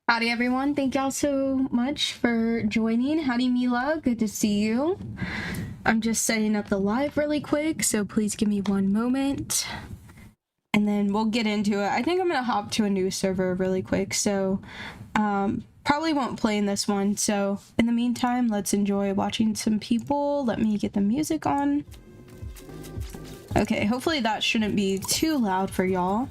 Howdy everyone, thank y'all so much for joining. Howdy Mila, good to see you. I'm just setting up the live really quick, so please give me one moment. And then we'll get into it. I think I'm gonna hop to a new server really quick, so probably won't play in this one. So in the meantime, let's enjoy watching some people. Let me get the music on. Okay, hopefully that shouldn't be too loud for y'all.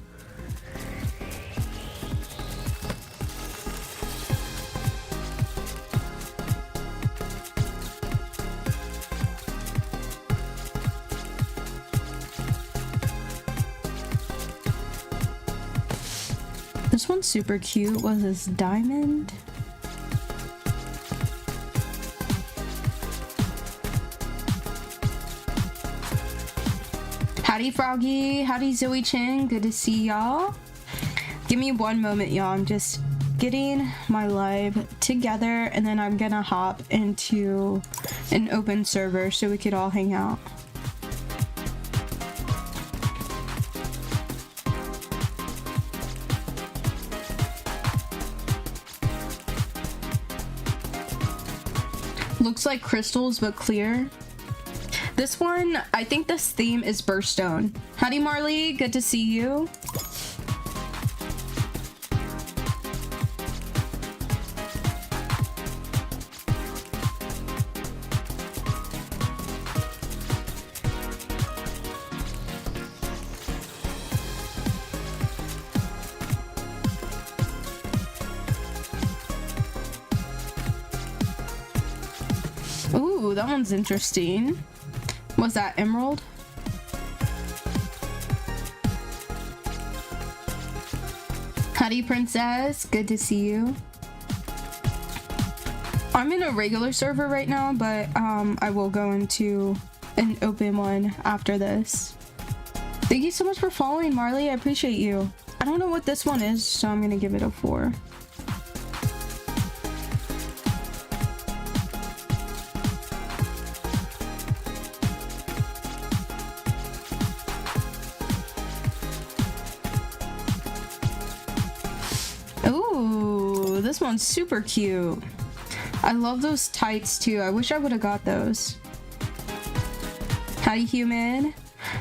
This one's super cute. What is this? Diamond? Howdy Froggy, howdy Zoe Chin, good to see y'all. Give me one moment, y'all. I'm just getting my live together and then I'm gonna hop into an open server so we could all hang out. Looks like crystals but clear. This one, I think this theme is Burstone. Howdy Marley, good to see you. Ooh, that one's interesting. Was that Emerald? Howdy Princess, good to see you. I'm in a regular server right now, but I will go into an open one after this. Thank you so much for following, Marley. I appreciate you. I don't know what this one is, so I'm gonna give it a 4. This one's super cute. I love those tights too. I wish I would have got those. Howdy human.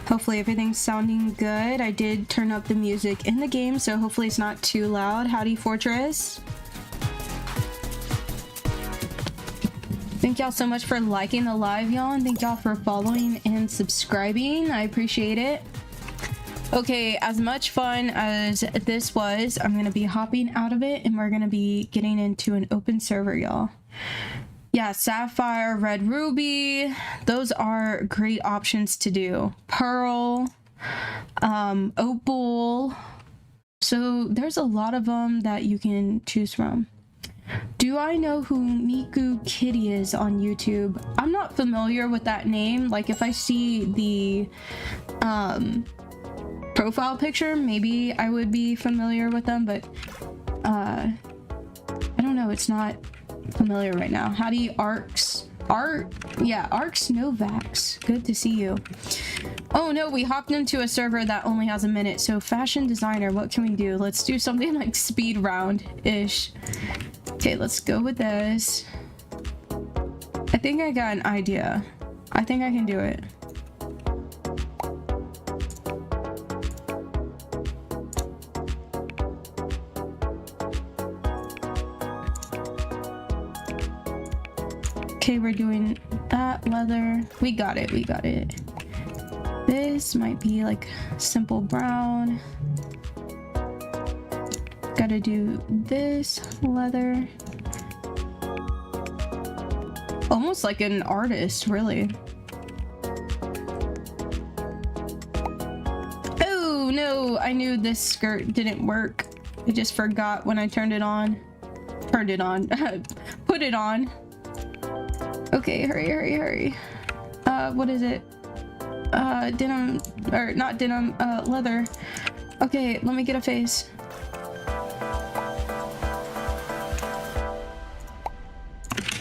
Hopefully everything's sounding good. I did turn up the music in the game, so hopefully it's not too loud. Howdy Fortress. Thank y'all so much for liking the live, y'all, and thank y'all for following and subscribing. I appreciate it. Okay, as much fun as this was, I'm gonna be hopping out of it and we're gonna be getting into an open server, y'all. Yeah, Sapphire, Red Ruby, those are great options to do. Pearl, Opal. So there's a lot of them that you can choose from. Do I know who Miku Kitty is on YouTube? I'm not familiar with that name. Like if I see the profile picture, maybe I would be familiar with them, but I don't know, it's not familiar right now. Howdy Arcs. Yeah, Arcs Novax, good to see you. Oh no, we hopped into a server that only has a minute. So fashion designer, what can we do? Let's do something like speed round ish. Okay, let's go with this. I think I got an idea. I think I can do it. Okay, we're doing that leather. We got it, we got it. This might be like simple brown. Gotta do this leather. Almost like an artist, really. Oh no, I knew this skirt didn't work. I just forgot when I turned it on. Put it on. Okay, hurry. What is it? denim, or not denim, leather. Okay, let me get a face.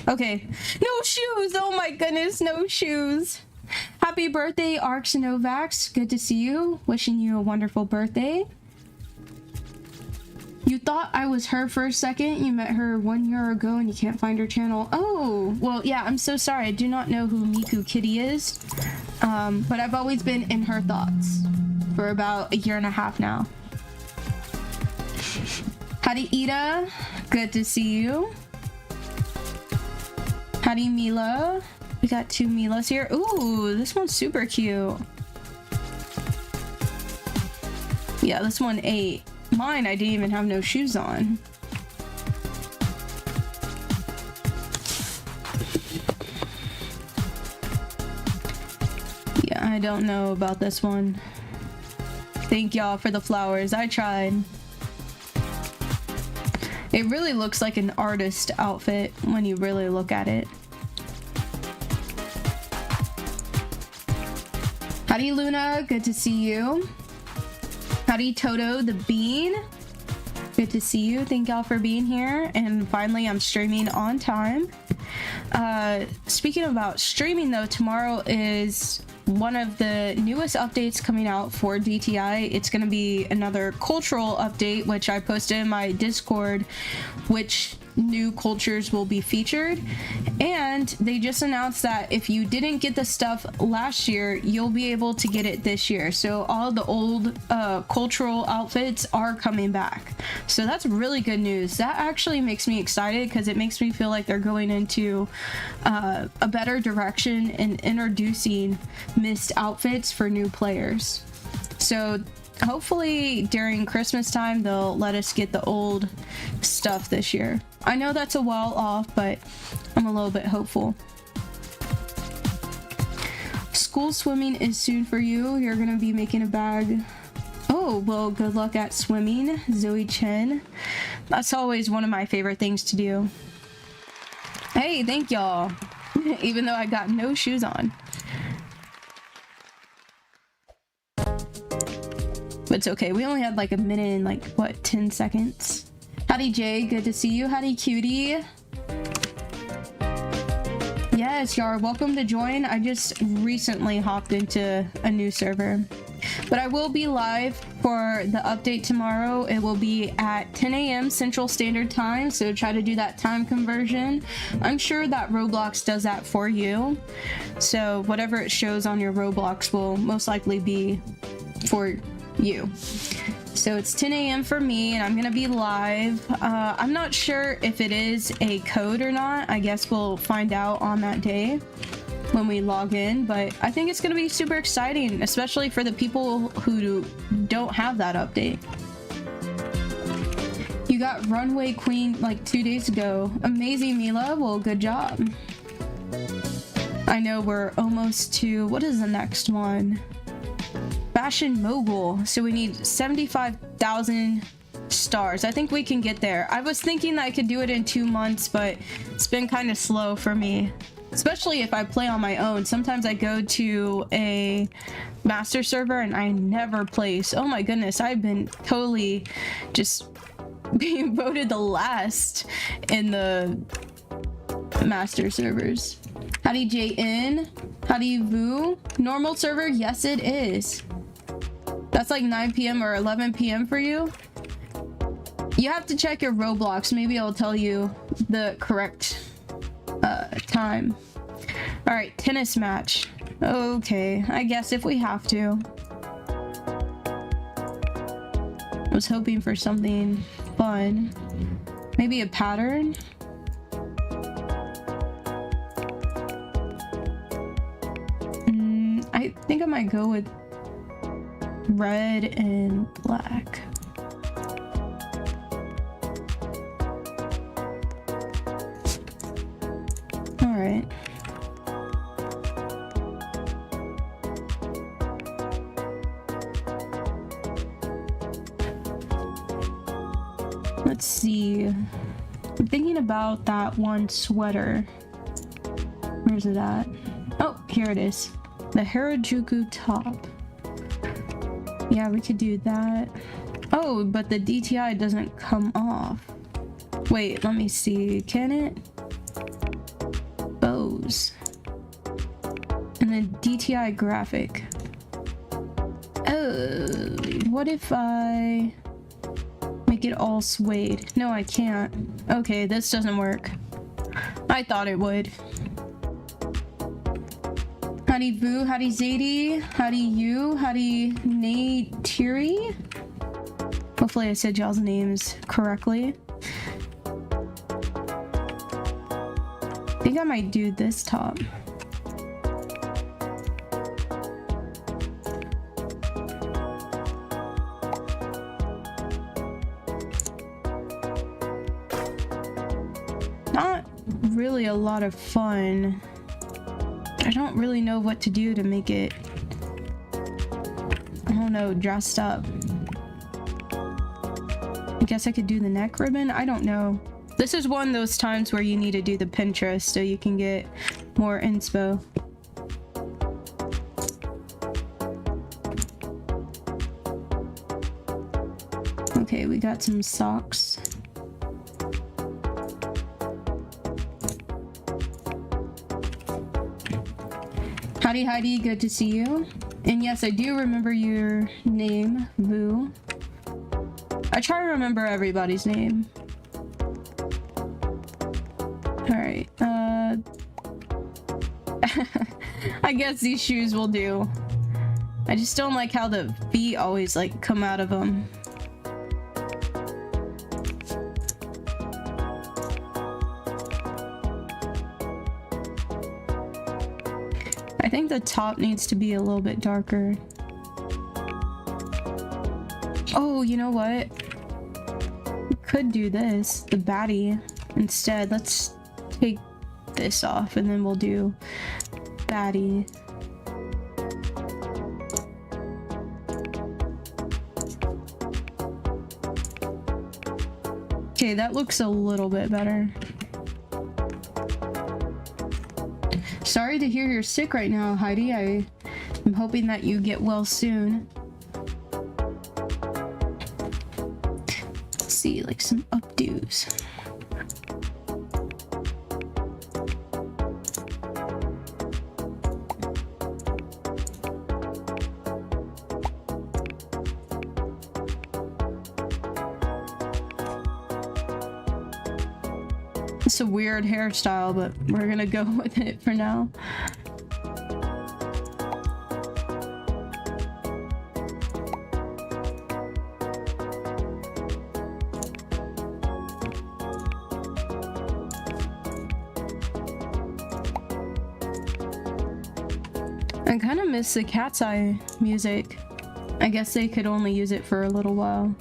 Okay, no shoes. Oh my goodness, no shoes. Happy birthday, Arx Novax. Good to see you. Wishing you a wonderful birthday. You thought I was her for a second. You met her 1 year ago and you can't find her channel. Oh, well, yeah, I'm so sorry. I do not know who Miku Kitty is. But I've always been in her thoughts for about 1.5 years now. Howdy, Ida. Good to see you. Howdy, Mila. We got 2 Milas here. Ooh, this one's super cute. Yeah, this one ate. Mine, I didn't even have no shoes on. Yeah, I don't know about this one. Thank y'all for the flowers. I tried. It really looks like an artist outfit when you really look at it. Howdy, Luna. Good to see you. Howdy, Toto the Bean. Good to see you. Thank y'all for being here. And finally, I'm streaming on time. Speaking about streaming, though, tomorrow is one of the newest updates coming out for DTI. It's going to be another cultural update, which I posted in my Discord, which new cultures will be featured. And they just announced that if you didn't get the stuff last year, you'll be able to get it this year. So all the old cultural outfits are coming back. So that's really good news. That actually makes me excited because it makes me feel like they're going into a better direction in introducing missed outfits for new players. So hopefully during Christmas time they'll let us get the old stuff this year. I know that's a while off, but I'm a little bit hopeful. School swimming is soon for you. You're gonna be making a bag. Oh, well, good luck at swimming, Zoe Chen. That's always one of my favorite things to do. Hey, thank y'all. Even though I got no shoes on. But it's okay. We only had like a minute and like, what, 10 seconds? Howdy, Jay. Good to see you. Howdy, Cutie. Yes, y'all are welcome to join. I just recently hopped into a new server. But I will be live for the update tomorrow. It will be at 10 a.m. Central Standard Time, so try to do that time conversion. I'm sure that Roblox does that for you. So whatever it shows on your Roblox will most likely be for you. So it's 10 a.m. for me and I'm gonna be live. I'm not sure if it is a code or not. I guess we'll find out on that day when we log in, but I think it's gonna be super exciting, especially for the people who don't have that update. You got Runway Queen like 2 days ago. Amazing, Mila. Well, good job. I know we're almost to, what is the next one? Fashion Mogul. So we need 75,000 stars. I think we can get there. I was thinking that I could do it in 2 months, but it's been kind of slow for me, especially if I play on my own. Sometimes I go to a master server and I never place. Oh my goodness, I've been totally just being voted the last in the master servers. Howdy, JN. Howdy, Vu. Normal server? Yes, it is. That's like 9 p.m. or 11 p.m. for you. You have to check your Roblox. Maybe I'll tell you the correct time. All right, tennis match. Okay, I guess if we have to. I was hoping for something fun. Maybe a pattern. I think I might go with red and black. All right. Let's see. I'm thinking about that one sweater. Where's it at? Oh, here it is. The Harajuku top. Yeah, we could do that. Oh, but the DTI doesn't come off. Wait, let me see. Can it? Bows. And then DTI graphic. Oh, what if I make it all suede? No, I can't. Okay, this doesn't work. I thought it would. Howdy Boo, howdy Zadie, howdy you, howdy Naytiri. Hopefully I said y'all's names correctly. I think I might do this top. Not really a lot of fun. I don't really know what to do to make it, I don't know, dressed up. I guess I could do the neck ribbon? I don't know. This is one of those times where you need to do the Pinterest so you can get more inspo. Okay, we got some socks. Howdy Heidi, good to see you. And yes, I do remember your name, Vu. I try to remember everybody's name. Alright, I guess these shoes will do. I just don't like how the feet always like come out of them. I think the top needs to be a little bit darker. Oh, you know what? We could do this, the baddie, instead. Let's take this off and then we'll do baddie. Okay, that looks a little bit better. Sorry to hear you're sick right now, Heidi. I'm hoping that you get well soon. Let's see, like some updos. It's a weird hairstyle, but we're gonna go with it for now. I kind of miss the Cat's Eye music. I guess they could only use it for a little while.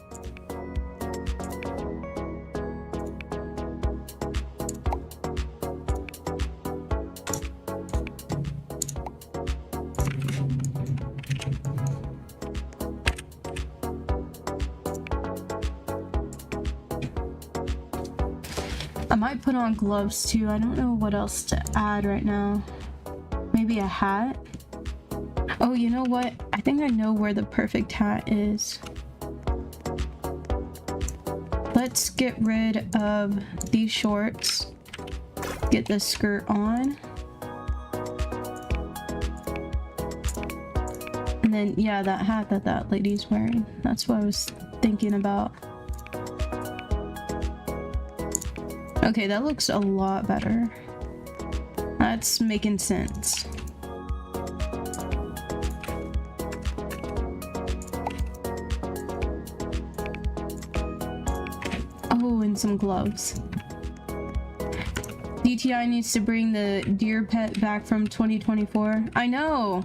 I might put on gloves too. I don't know what else to add right now. Maybe a hat? Oh, you know what? I think I know where the perfect hat is. Let's get rid of these shorts. Get the skirt on. And then, yeah, that hat that lady's wearing. That's what I was thinking about. Okay, that looks a lot better. That's making sense. Oh, and some gloves. DTI needs to bring the deer pet back from 2024. I know!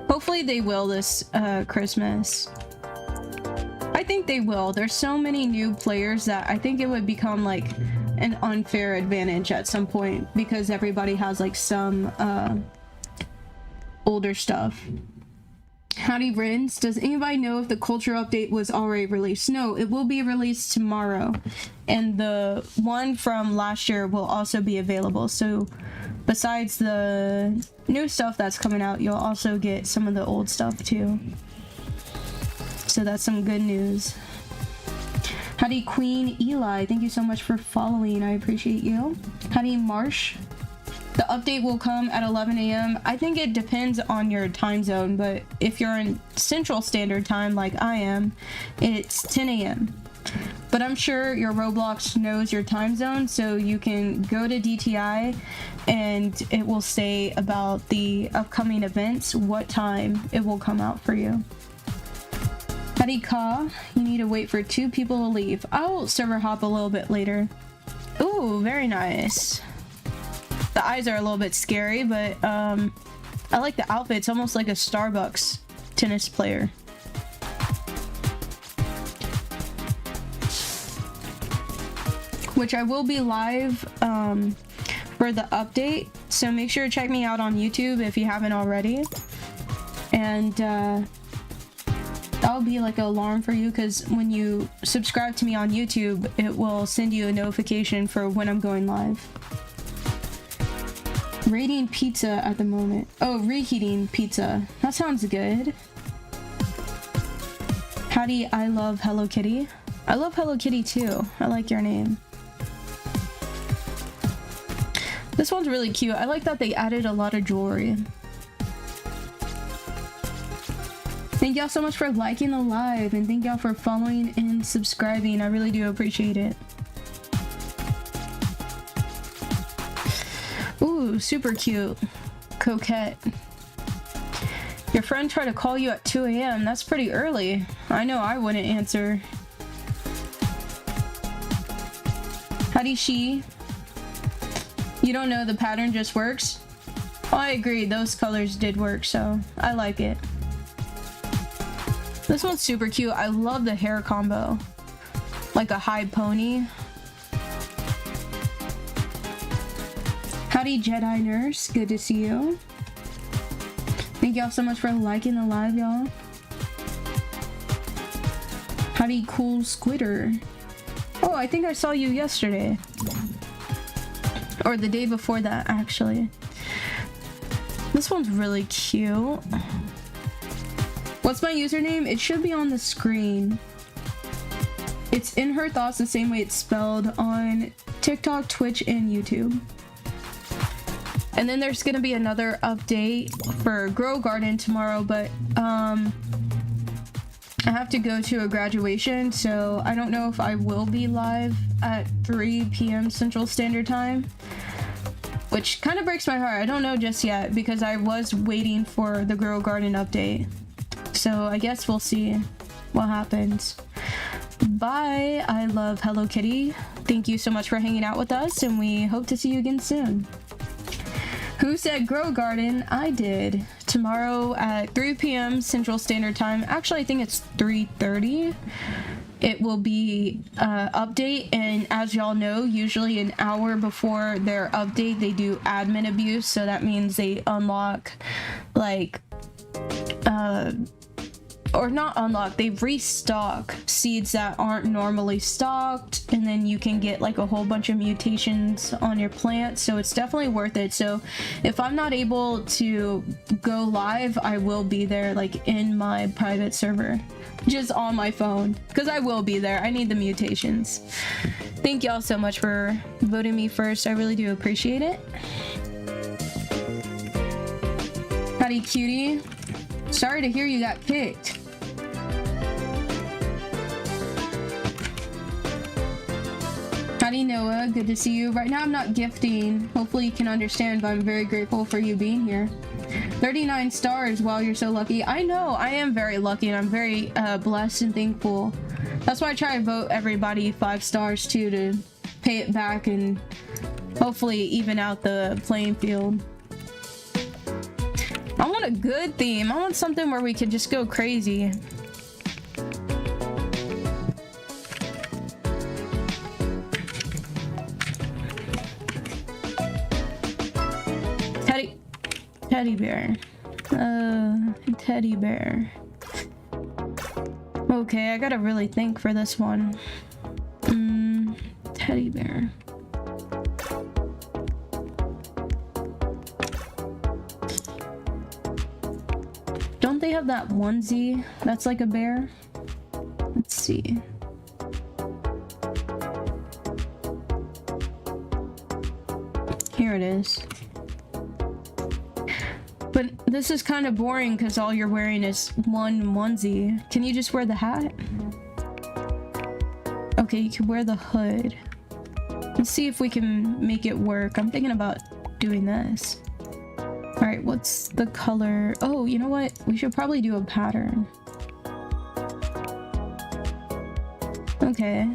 Hopefully they will this Christmas. I think they will. There's so many new players that I think it would become like an unfair advantage at some point because everybody has like some older stuff. Howdy Rins, does anybody know if the culture update was already released? No, it will be released tomorrow. And the one from last year will also be available. So besides the new stuff that's coming out, you'll also get some of the old stuff too. So that's some good news. Howdy Queen Eli, thank you so much for following. I appreciate you. Howdy Marsh. The update will come at 11 a.m. I think it depends on your time zone, but if you're in Central Standard Time like I am, it's 10 a.m. But I'm sure your Roblox knows your time zone, so you can go to DTI and it will say about the upcoming events, what time it will come out for you. Howdy Ka, you need to wait for 2 people to leave. I'll server hop a little bit later. Ooh, very nice. The eyes are a little bit scary, but I like the outfit. It's almost like a Starbucks tennis player. Which I will be live for the update, so make sure to check me out on YouTube if you haven't already. And that'll be like an alarm for you, because when you subscribe to me on YouTube, it will send you a notification for when I'm going live. Rating pizza at the moment. Oh, reheating pizza. That sounds good. Howdy, I love Hello Kitty. I love Hello Kitty too. I like your name. This one's really cute. I like that they added a lot of jewelry. Thank y'all so much for liking the live, and thank y'all for following and subscribing. I really do appreciate it. Ooh, super cute. Coquette. Your friend tried to call you at 2 a.m. That's pretty early. I know I wouldn't answer. Howdy she. You don't know the pattern just works? Oh, I agree. Those colors did work, so I like it. This one's super cute. I love the hair combo. Like a high pony. Howdy Jedi Nurse, good to see you. Thank y'all so much for liking the live, y'all. Howdy Cool Squitter. Oh, I think I saw you yesterday. Or the day before that, actually. This one's really cute. What's my username? It should be on the screen. It's In Her Thoughts, the same way it's spelled on TikTok, Twitch, and YouTube. And then there's gonna be another update for Grow Garden tomorrow, but I have to go to a graduation, so I don't know if I will be live at 3 p.m. Central Standard Time, which kind of breaks my heart. I don't know just yet, because I was waiting for the Grow Garden update. So I guess we'll see what happens. Bye. I love Hello Kitty. Thank you so much for hanging out with us, and we hope to see you again soon. Who said Grow Garden? I did. Tomorrow at 3 p.m. Central Standard Time. Actually, I think it's 3:30. It will be update, and as y'all know, usually an hour before their update, they do admin abuse. So that means they unlock, like, or not unlock, they restock seeds that aren't normally stocked, and then you can get like a whole bunch of mutations on your plants, so it's definitely worth it. So if I'm not able to go live, I will be there, like in my private server, just on my phone, because I will be there. I need the mutations. Thank y'all so much for voting me first. I really do appreciate it. Howdy cutie. Sorry to hear you got kicked. Howdy Noah, good to see you. Right now I'm not gifting. Hopefully you can understand, but I'm very grateful for you being here. 39 stars. Wow, you're so lucky. I know, I am very lucky, and I'm very blessed and thankful. That's why I try to vote everybody 5 stars too, to pay it back and hopefully even out the playing field. I want a good theme. I want something where we could just go crazy. Teddy bear. Teddy bear. Okay, I gotta really think for this one. Teddy bear. Don't they have that onesie that's like a bear? Let's see. Here it is. But this is kind of boring because all you're wearing is one onesie. Can you just wear the hat? Okay, you can wear the hood. Let's see if we can make it work. I'm thinking about doing this. All right, what's the color? Oh, you know what? We should probably do a pattern. Okay.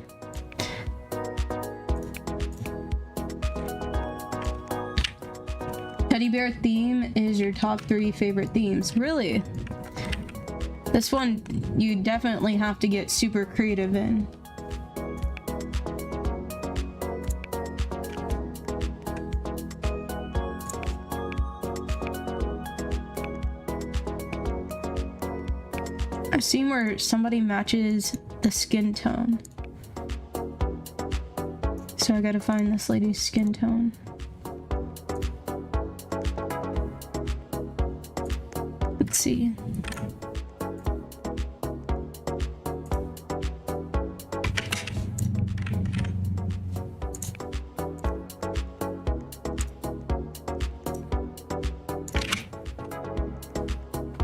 Teddy bear theme is your top 3 favorite themes. Really? This one you definitely have to get super creative in. I've seen where somebody matches the skin tone. So I gotta find this lady's skin tone. Let's see.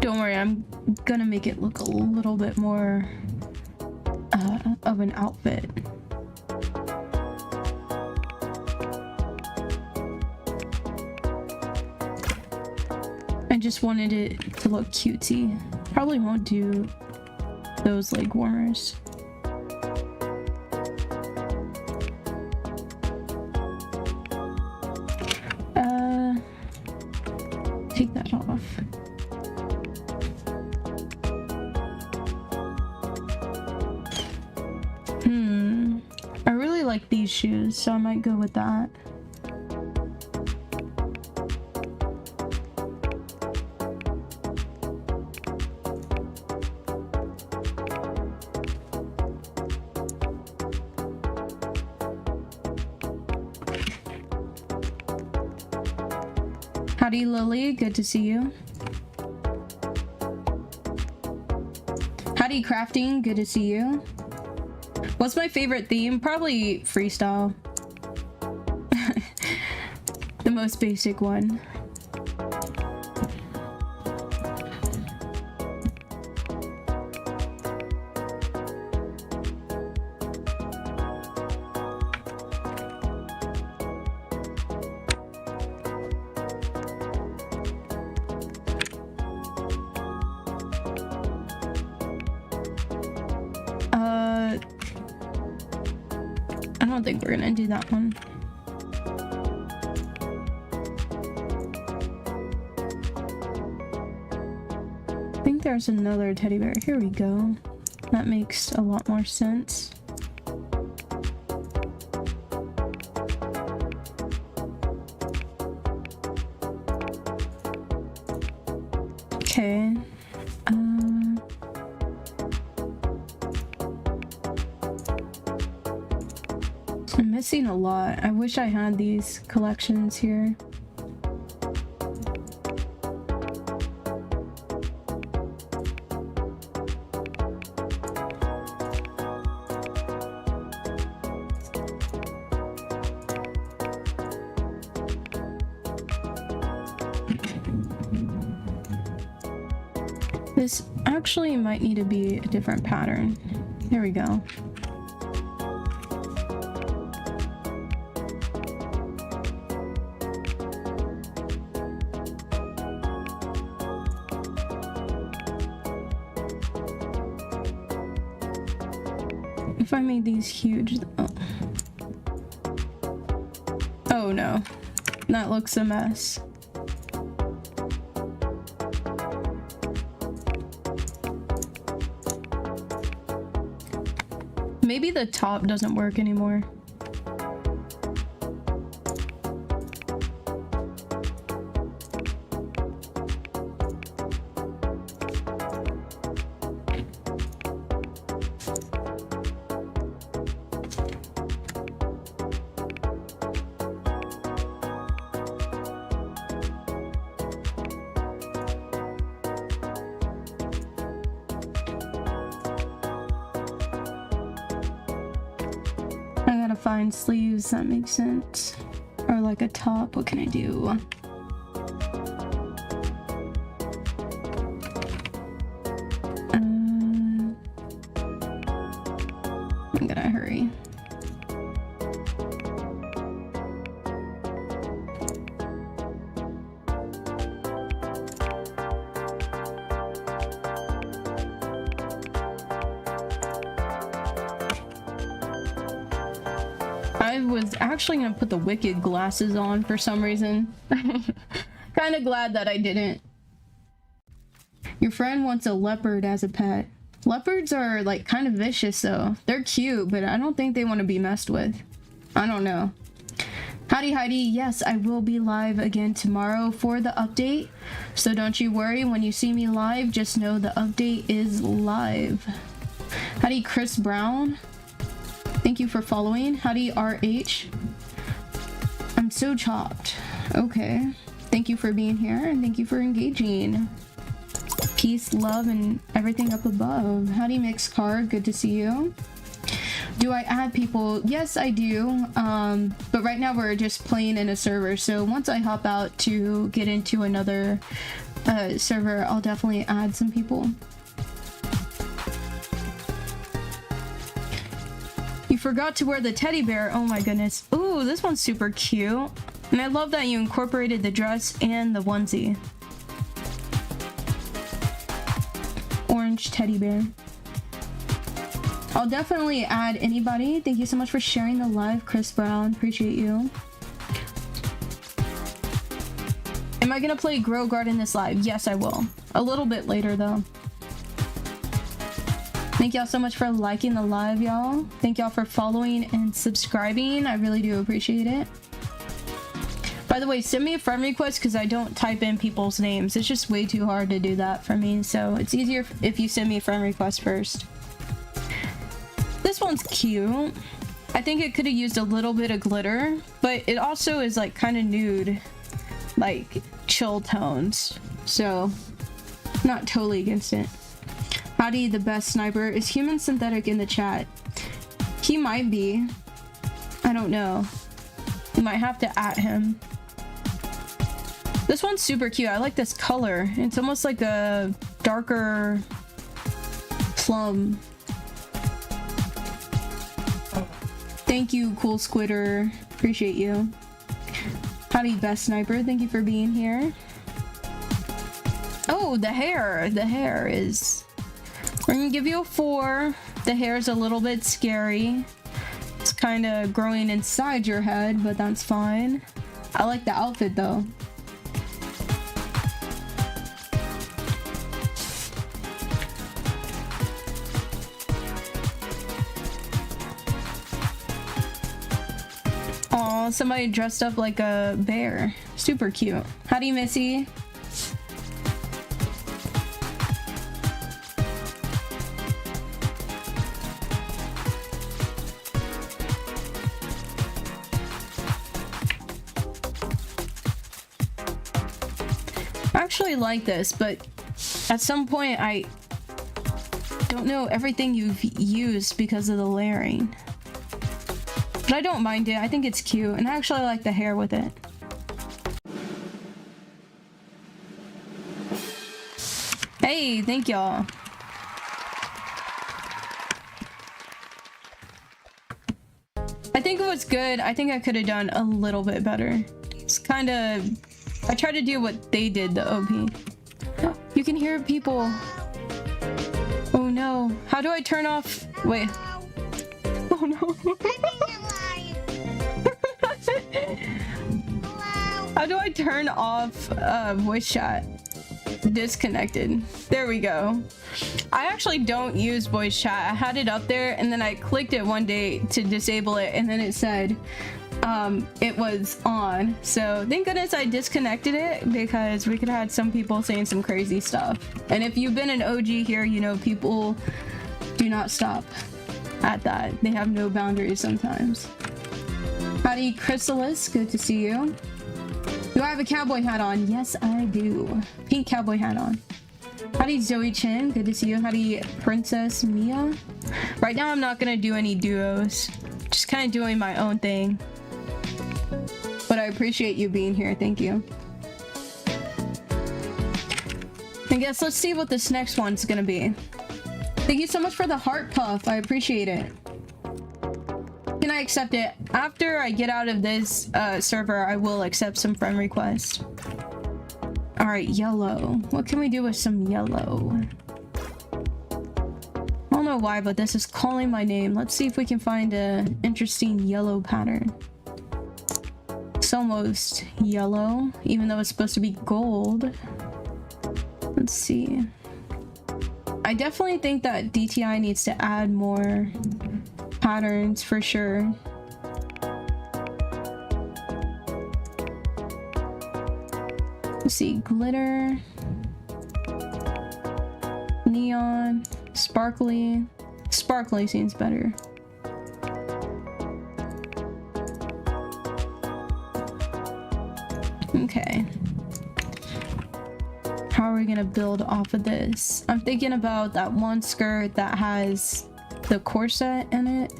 Don't worry, I'm gonna make it look a little bit more of an outfit. I just wanted it to look cutesy. Probably won't do those leg warmers. Take that off. I really like these shoes, so I might go with that. Howdy Lily, good to see you. Howdy Crafting, good to see you. What's my favorite theme? Probably freestyle. The most basic one. I don't think we're gonna do that one. I think there's another teddy bear. Here we go. That makes a lot more sense. Okay. I'm missing a lot. I wish I had these collections here. This actually might need to be a different pattern. There we go. If I made these huge, oh no, that looks a mess. Maybe the top doesn't work anymore. fine sleeves, that makes sense. Or like a top, what can I do? I'm gonna hurry. I was actually gonna put the Wicked glasses on for some reason. Kind of glad that I didn't. Your friend wants a leopard as a pet. Leopards are like kind of vicious though. They're cute, but I don't think they want to be messed with. I don't know. Howdy Heidi, yes, I will be live again tomorrow for the update. So don't you worry, when you see me live, just know the update is live. Howdy Chris Brown. Thank you for following. Howdy RH. I'm so chopped. Okay. Thank you for being here and thank you for engaging. Peace, love, and everything up above. Howdy Mixed Card, good to see you. Do I add people? Yes, I do. But right now we're just playing in a server. So once I hop out to get into another server, I'll definitely add some people. You forgot to wear the teddy bear. Oh my goodness. Ooh, this one's super cute. And I love that you incorporated the dress and the onesie. Orange teddy bear. I'll definitely add anybody. Thank you so much for sharing the live, Chris Brown. Appreciate you. Am I gonna play Grow Garden this live? Yes, I will. A little bit later though. Thank y'all so much for liking the live, y'all. Thank y'all for following and subscribing. I really do appreciate it. By the way, send me a friend request because I don't type in people's names. It's just way too hard to do that for me. So it's easier if you send me a friend request first. This one's cute. I think it could have used a little bit of glitter, but it also is like kind of nude, like chill tones. So not totally against it. Howdy, the best sniper. Is Human Synthetic in the chat? He might be. I don't know. You might have to at him. This one's super cute. I like this color. It's almost like a darker plum. Thank you, Cool Squitter. Appreciate you. Howdy, best sniper. Thank you for being here. Oh, the hair. The hair is... We're gonna give you a 4. The hair is a little bit scary. It's kind of growing inside your head, but that's fine. I like the outfit though. Aw, somebody dressed up like a bear. Super cute. Howdy, Missy. I actually like this, but at some point I don't know everything you've used because of the layering. But I don't mind it. I think it's cute, and I actually like the hair with it. Hey, thank y'all. I think it was good. I think I could have done a little bit better. It's kind of... I tried to do what they did, the OP. You can hear people. Oh no. How do I turn off? Wait. Oh no. How do I turn off voice chat? Disconnected. There we go. I actually don't use voice chat. I had it up there and then I clicked it one day to disable it and then it said it was on. So thank goodness I disconnected it because we could have had some people saying some crazy stuff. And if you've been an OG here, you know people do not stop at that. They have no boundaries sometimes. Howdy, Chrysalis. Good to see you. Do I have a cowboy hat on? Yes, I do. Pink cowboy hat on. Howdy, Zoe Chin. Good to see you. Howdy, Princess Mia. Right now, I'm not gonna do any duos. Just kind of doing my own thing. But I appreciate you being here. Thank you. I guess let's see what this next one's gonna be. Thank you so much for the heart puff. I appreciate it. Can I accept it? After I get out of this server, I will accept some friend requests. All right, yellow. What can we do with some yellow? I don't know why, but this is calling my name. Let's see if we can find an interesting yellow pattern. It's almost yellow, even though it's supposed to be gold. Let's see. I definitely think that DTI needs to add more patterns for sure. Let's see, glitter, neon, sparkly. Sparkly seems better. Okay. How are we gonna build off of this? I'm thinking about that one skirt that has the corset in it.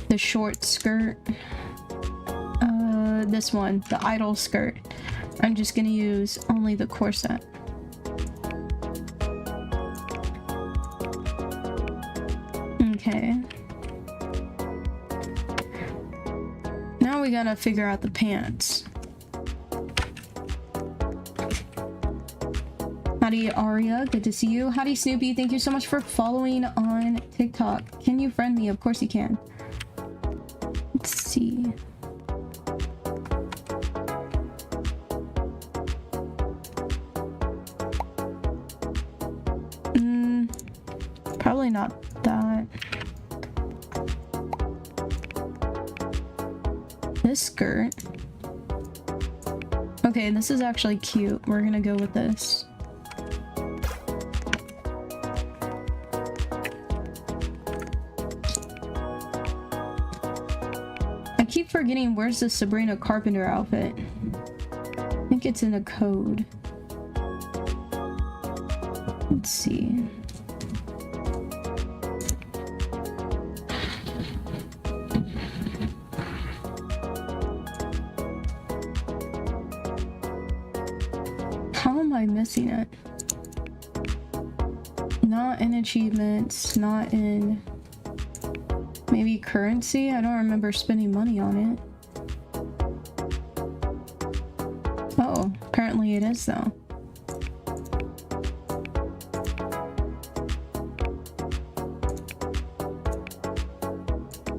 The short skirt. This one, the idol skirt. I'm just gonna use only the corset. Okay. Now we gotta figure out the pants. Howdy Aria, good to see you. Howdy Snoopy, thank you so much for following on TikTok. Can you friend me? Of course you can. Let's see. Probably not that. This skirt. Okay, this is actually cute. We're gonna go with this. I keep forgetting where's the Sabrina Carpenter outfit. I think it's in a code. Let's see. How am I missing it? Not in achievements, not in maybe currency. I don't remember spending money on it. Oh, apparently it is though.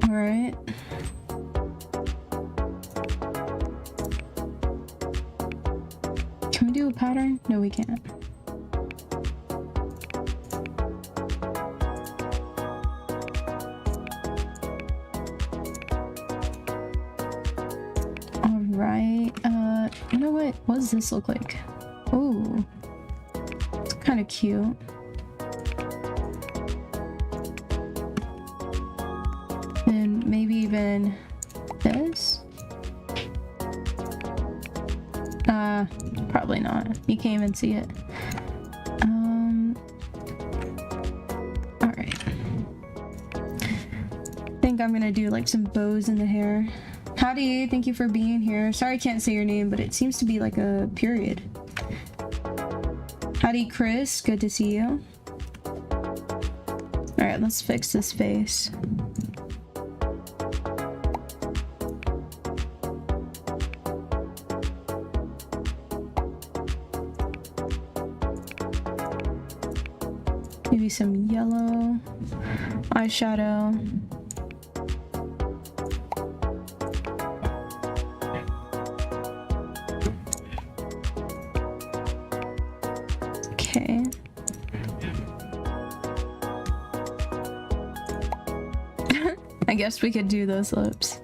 All right. Can we do a pattern? No, we can't. All right. You know what? What does this look like? Oh, it's kind of cute. And maybe even this. Probably not. You can't even see it. All right. I think I'm gonna do like some bows in the hair. Howdy, thank you for being here. Sorry I can't say your name, but it seems to be like a period. Howdy, Chris. Good to see you. All right, let's fix this face. Maybe some yellow eyeshadow. Okay. I guess we could do those lips.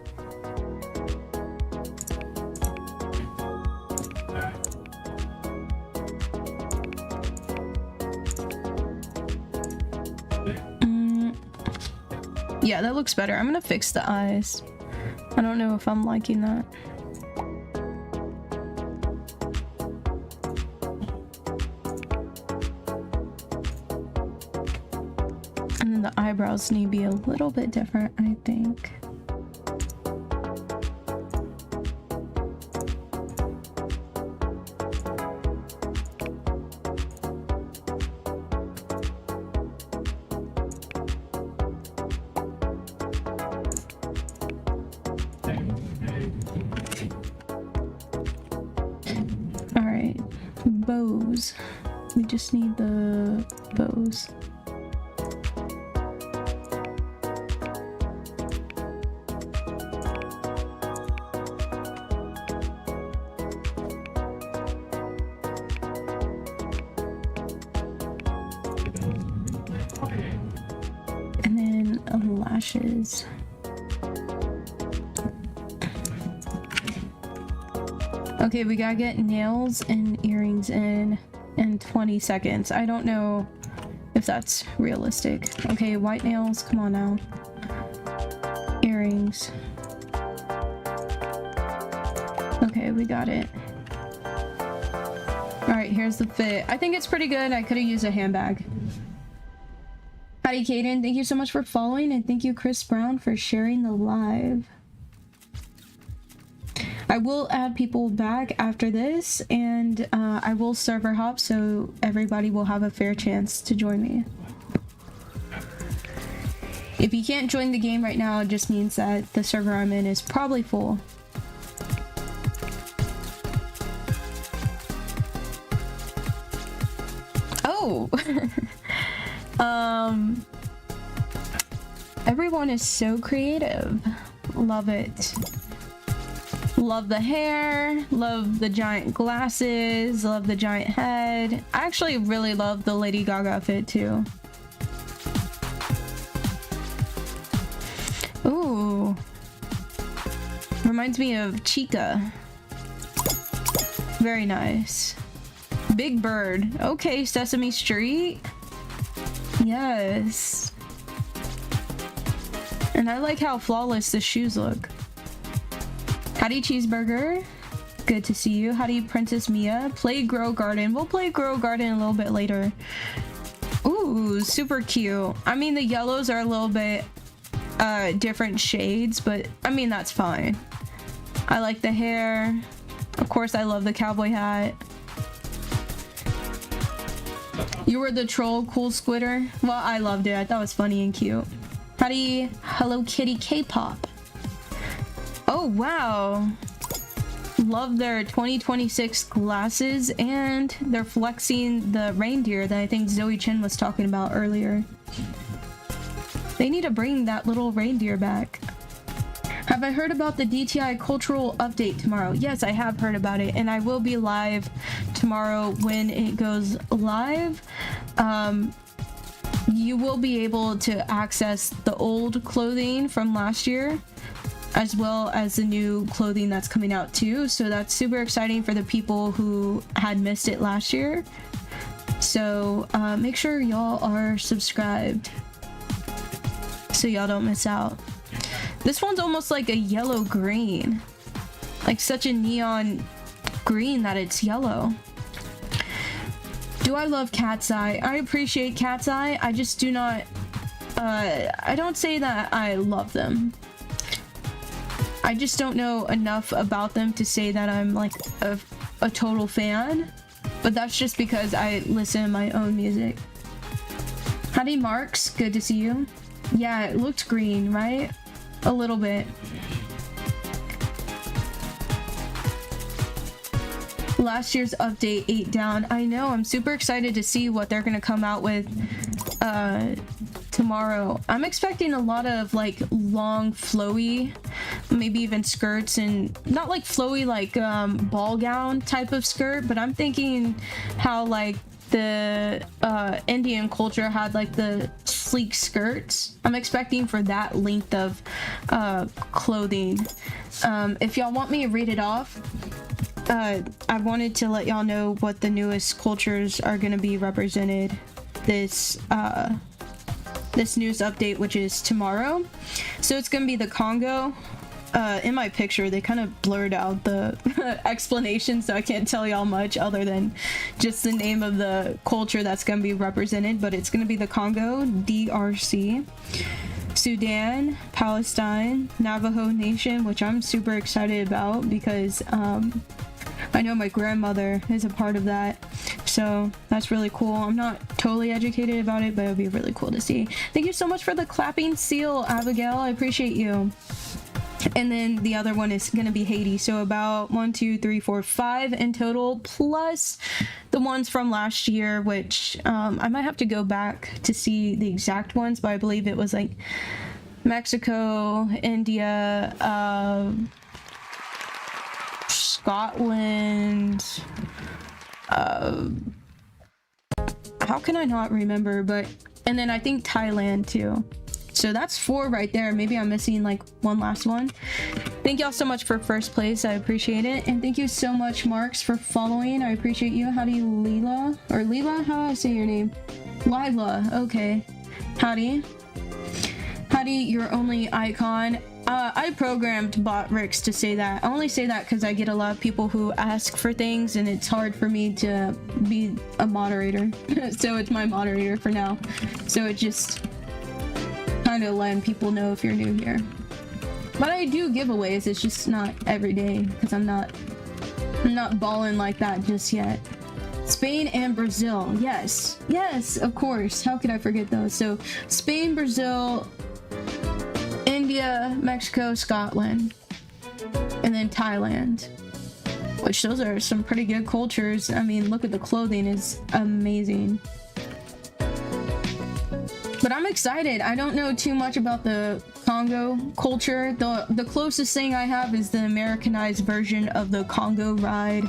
Yeah, that looks better. I'm gonna fix the eyes. I don't know if I'm liking that. And then And the eyebrows need to be a little bit different, I think. All right, bows. We just need the bows. And then lashes. Okay, we gotta get nails and earrings in 20 seconds. I don't know if that's realistic. Okay, white nails, come on now. Earrings. Okay, we got it. Alright, here's the fit. I think it's pretty good. I could have used a handbag. Howdy, Kaden. Thank you so much for following, and thank you, Chris Brown, for sharing the live. I will add people back after this, and I will server hop so everybody will have a fair chance to join me. If you can't join the game right now, it just means that the server I'm in is probably full. Oh! Everyone is so creative. Love it. Love the hair, love the giant glasses, love the giant head. I actually really love the Lady Gaga fit too. Ooh. Reminds me of Chica. Very nice. Big Bird. Okay, Sesame Street. Yes. And I like how flawless the shoes look. Howdy, Cheeseburger. Good to see you. Howdy, Princess Mia. Play Grow Garden. We'll play Grow Garden a little bit later. Ooh, super cute. I mean, the yellows are a little bit different shades, but I mean, that's fine. I like the hair. Of course, I love the cowboy hat. You were the troll, cool Squitter. Well, I loved it. I thought it was funny and cute. Howdy, Hello Kitty K-pop. Oh, wow. Love their 2026 glasses, and they're flexing the reindeer that I think Zoe Chen was talking about earlier. They need to bring that little reindeer back. Have I heard about the DTI cultural update tomorrow? Yes, I have heard about it, and I will be live tomorrow when it goes live. You will be able to access the old clothing from last year, as well as the new clothing that's coming out too. So that's super exciting for the people who had missed it last year. So make sure y'all are subscribed so y'all don't miss out. This one's almost like a yellow green, like such a neon green that it's yellow. Do I love Cat's Eye? I appreciate Cat's Eye. I just do not I don't say that I love them. I just don't know enough about them to say that I'm like a total fan, but that's just because I listen to my own music. Howdy, Marks. Good to see you. Yeah, it looked green, right? A little bit. Last year's update 8 down. I know, I'm super excited to see what they're gonna come out with tomorrow. I'm expecting a lot of like long flowy, maybe even skirts, and not like flowy like ball gown type of skirt, but I'm thinking how like the Indian culture had like the sleek skirts. I'm expecting for that length of clothing. If y'all want me to read it off, I wanted to let y'all know what the newest cultures are going to be represented this this news update, which is tomorrow. So it's going to be the Congo, in my picture they kind of blurred out the explanation, so I can't tell y'all much other than just the name of the culture that's going to be represented. But it's going to be the Congo, DRC, Sudan, Palestine, Navajo Nation, which I'm super excited about because I know my grandmother is a part of that, so that's really cool. I'm not totally educated about it, but it would be really cool to see. Thank you so much for the clapping seal, Abigail. I appreciate you. And then the other one is going to be Haiti. So about 1, 2, 3, 4, 5 in total, plus the ones from last year, which I might have to go back to see the exact ones, but I believe it was like Mexico, India, Scotland, how can I not remember, but and then I think Thailand too. So that's 4 right there. Maybe I'm missing like one last one. Thank y'all so much for first place. I appreciate it. And thank you so much, Marks, for following. I appreciate you. Howdy, Leela. Or Leela? How do I say your name? Lila. Okay. Howdy. Howdy, your only icon. I programmed BotRix to say that. I only say that because I get a lot of people who ask for things and it's hard for me to be a moderator. So it's my moderator for now. So it just kind of letting people know if you're new here. But I do giveaways, it's just not every day because I'm not balling like that just yet. Spain and Brazil. Yes, of course. How could I forget those? So Spain, Brazil, India, Mexico, Scotland, and then Thailand, which those are some pretty good cultures. I mean, look at the clothing, is amazing. But I'm excited. I don't know too much about the Congo culture. The closest thing I have is the Americanized version of the Congo ride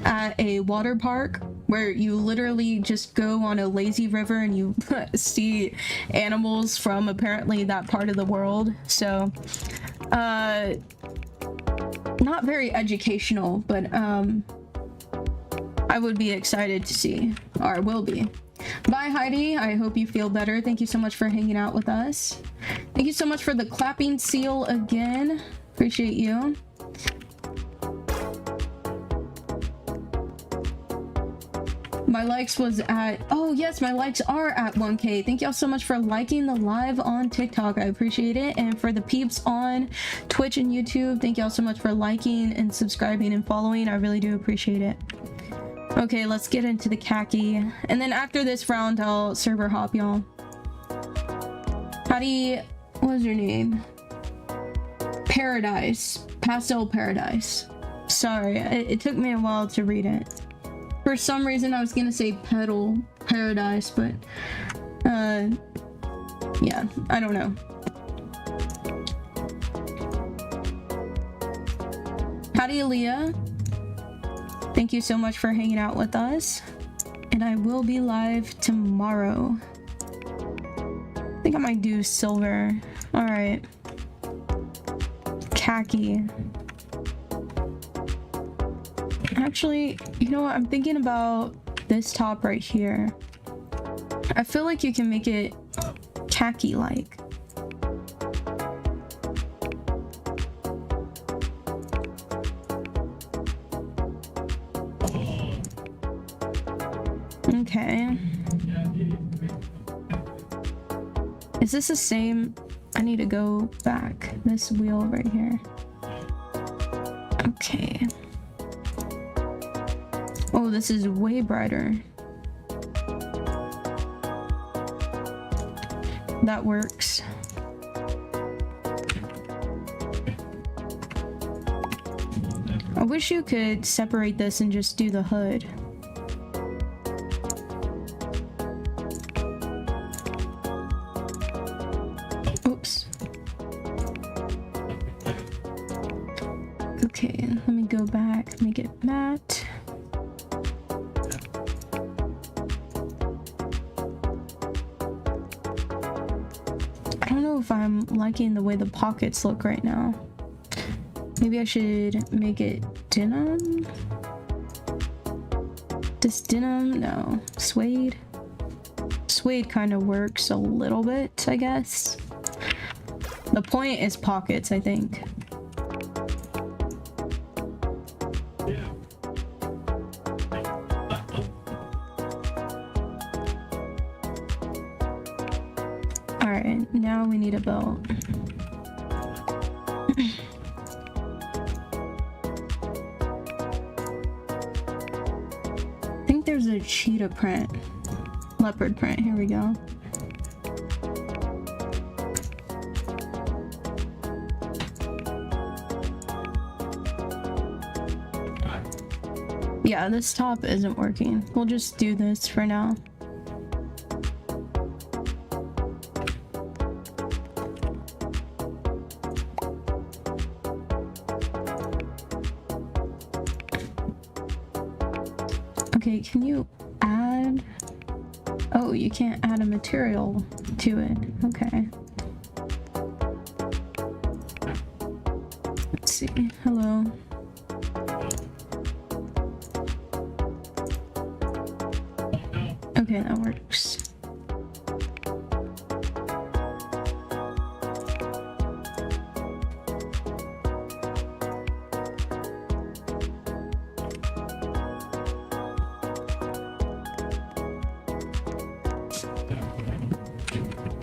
at a water park, where you literally just go on a lazy river and you see animals from apparently that part of the world. So not very educational, but I would be excited to see, or will be. Bye, Heidi. I hope you feel better. Thank you so much for hanging out with us. Thank you so much for the clapping seal again. Appreciate you. My likes was at, oh yes, my likes are at 1K. Thank y'all so much for liking the live on TikTok. I appreciate it. And for the peeps on Twitch and YouTube, thank y'all so much for liking and subscribing and following. I really do appreciate it. Okay, let's get into the khaki. And then after this round, I'll server hop, y'all. Howdy, what was your name? Paradise. Pastel Paradise. Sorry, it took me a while to read it. For some reason, I was gonna say Petal Paradise, but yeah, I don't know. Howdy, Aaliyah. Thank you so much for hanging out with us. And I will be live tomorrow. I think I might do silver. Alright. Khaki. Actually, you know what? I'm thinking about this top right here. I feel like you can make it khaki-like. Okay. Is this the same? I need to go back. This wheel right here. Okay. Oh, this is way brighter. That works. I wish you could separate this and just do the hood. Oops. Okay, let me go back, make it matte. I don't know if I'm liking the way the pockets look right now. Maybe I should make it denim? This denim? No. Suede? Suede kind of works a little bit, I guess. The point is pockets, I think. right, now we need a belt. I think there's a cheetah print. Leopard print, here we go. Yeah, this top isn't working. We'll just do this for now. Okay, can you add... Oh, you can't add a material to it. Okay. Let's see. Hello. Okay, that works.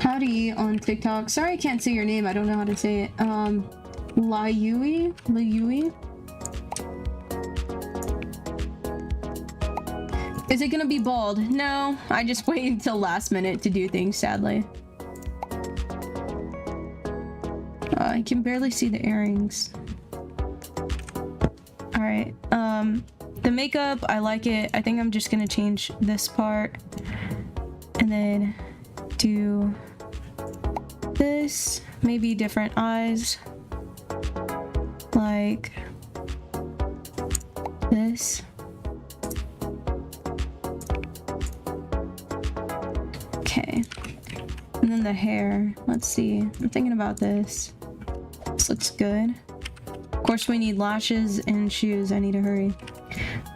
Howdy on TikTok. Sorry I can't say your name. I don't know how to say it. Layui? Layui? Is it gonna be bald? No, I just waited until last minute to do things, sadly. I can barely see the earrings. Alright, the makeup, I like it. I think I'm just gonna change this part. And then do this. Maybe different eyes. Like this. Okay, and then the hair, let's see, I'm thinking about this. This looks good. Of course we need lashes and shoes. I need to hurry.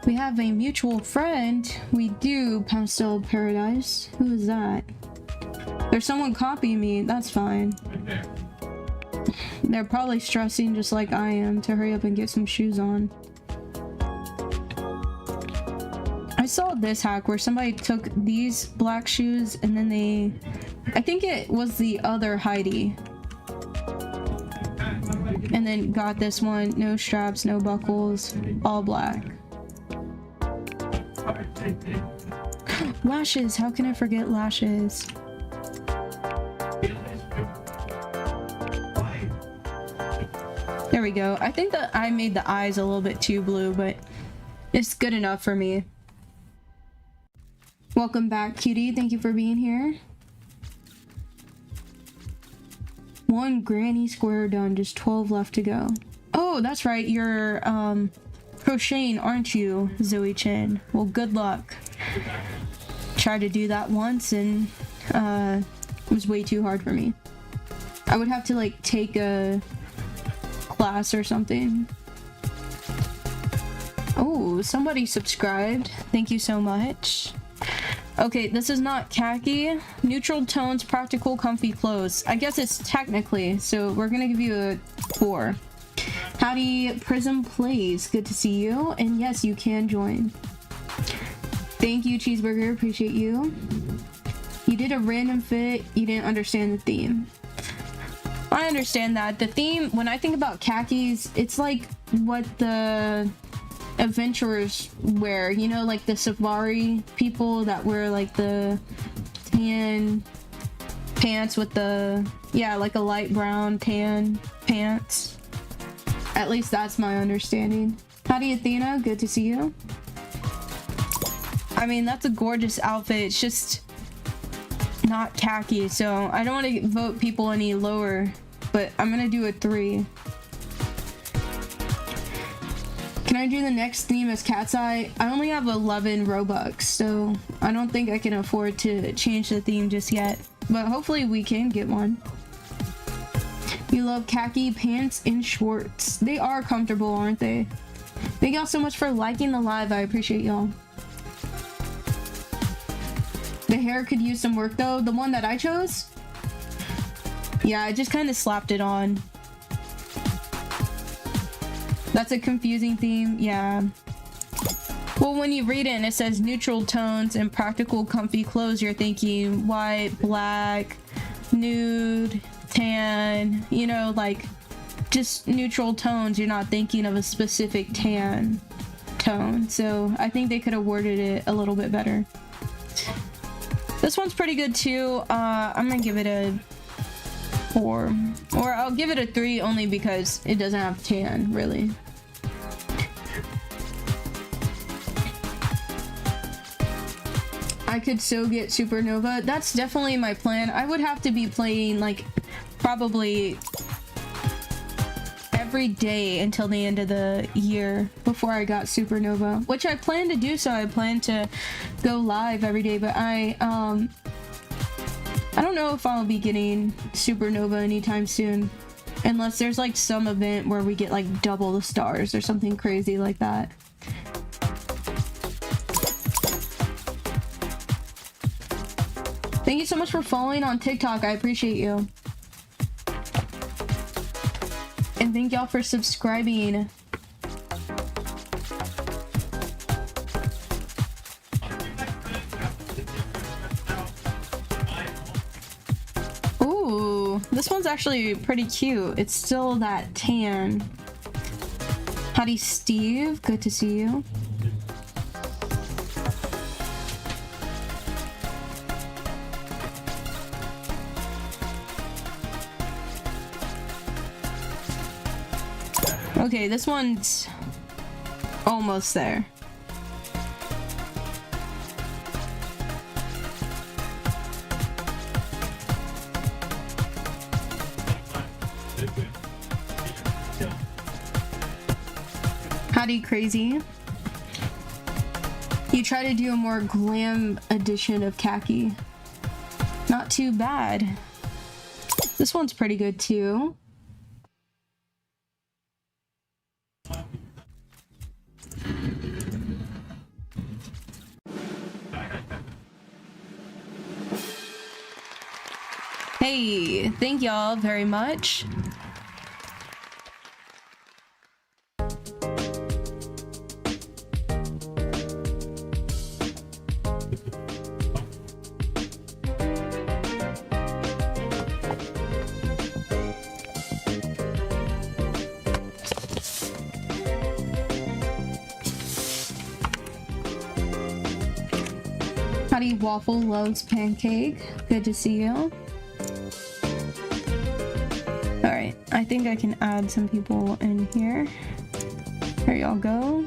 We have a mutual friend. We do. Pastel Paradise. Who is that? There's someone copying me. That's fine. They're probably stressing just like I am to hurry up and get some shoes on. I saw this hack where somebody took these black shoes and then they... I think it was the other Heidi. And then got this one. No straps, no buckles. All black. Lashes! How can I forget lashes? There we go. I think that I made the eyes a little bit too blue, but it's good enough for me. Welcome back, cutie. Thank you for being here. One granny square done. Just 12 left to go. Oh, that's right. You're crocheting, aren't you, Zoe Chin? Well, good luck. Tried to do that once and it was way too hard for me. I would have to like take a class or something. Oh, somebody subscribed. Thank you so much. Okay, this is not khaki. Neutral tones, practical, comfy clothes. I guess it's technically, so we're gonna give you a 4. Howdy, Prism Plays. Good to see you. And yes, you can join. Thank you, Cheeseburger. Appreciate you. You did a random fit. You didn't understand the theme. I understand that. The theme, when I think about khakis, it's like what the adventurers wear, you know, like the safari people that wear like the tan pants with the, yeah, like a light brown tan pants. At least that's my understanding. Howdy, Athena. Good to see you. I mean, that's a gorgeous outfit. It's just not khaki, so I don't want to vote people any lower, but I'm gonna do a 3. Can I do the next theme as Cat's Eye? I only have 11 Robux, so I don't think I can afford to change the theme just yet. But hopefully we can get one. You love khaki pants and shorts. They are comfortable, aren't they? Thank y'all so much for liking the live. I appreciate y'all. The hair could use some work though. The one that I chose? Yeah, I just kind of slapped it on. That's a confusing theme, yeah. Well, when you read it and it says neutral tones and practical comfy clothes, you're thinking white, black, nude, tan, you know, like just neutral tones. You're not thinking of a specific tan tone. So I think they could have worded it a little bit better. This one's pretty good too. I'm gonna give it a 4, or I'll give it a 3 only because it doesn't have tan really. I could so get Supernova. That's definitely my plan. I would have to be playing like probably every day until the end of the year before I got Supernova, which I plan to do. So I plan to go live every day, but I don't know if I'll be getting Supernova anytime soon, unless there's like some event where we get like double the stars or something crazy like that. Thank you so much for following on TikTok. I appreciate you. And thank y'all for subscribing. Ooh, this one's actually pretty cute. It's still that tan. Howdy, Steve. Good to see you. Okay, this one's almost there. Howdy, Crazy. You try to do a more glam edition of Khaki. Not too bad. This one's pretty good too. Hey, thank y'all very much. Howdy, Waffle loves pancake. Good to see you. Alright, I think I can add some people in here. There y'all go.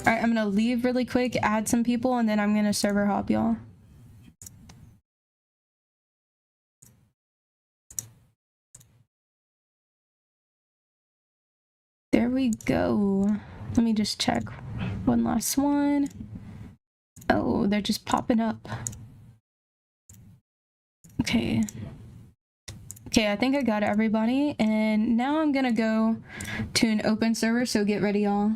Alright, I'm gonna leave really quick, add some people, and then I'm gonna server hop y'all. There we go. Let me just check one last one. Oh, they're just popping up. Okay. Okay, I think I got everybody, and now I'm gonna go to an open server, so get ready, y'all.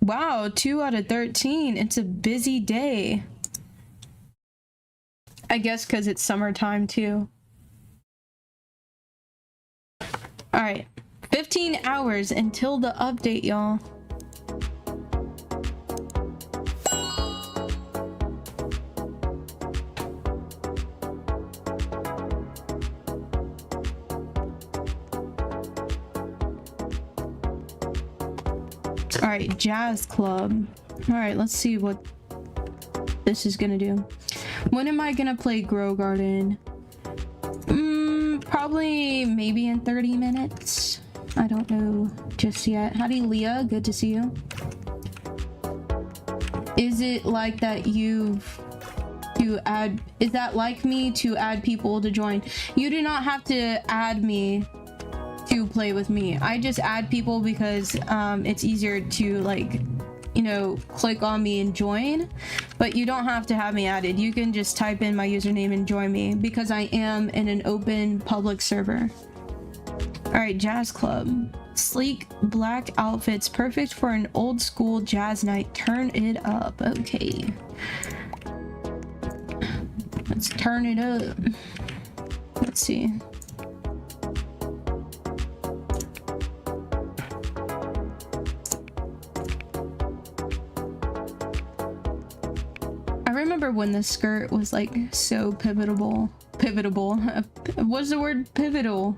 Wow, 2 out of 13. It's a busy day. I guess because it's summertime, too. Alright, 15 hours until the update, y'all. Alright, Jazz Club. Alright, let's see what this is gonna do. When am I gonna play Grow Garden? Probably maybe in 30 minutes. I don't know just yet. Howdy, Leah. Good to see you. Is it like that is that like me to add people to join? You do not have to add me to play with me. I just add people because it's easier to, like, you know, click on me and join, but you don't have to have me added. You can just type in my username and join me because I am in an open public server. All right, Jazz Club. Sleek black outfits, perfect for an old school jazz night. Turn it up. Okay, let's turn it up. Let's see. I remember when the skirt was like so pivotal. What's the word? Pivotal,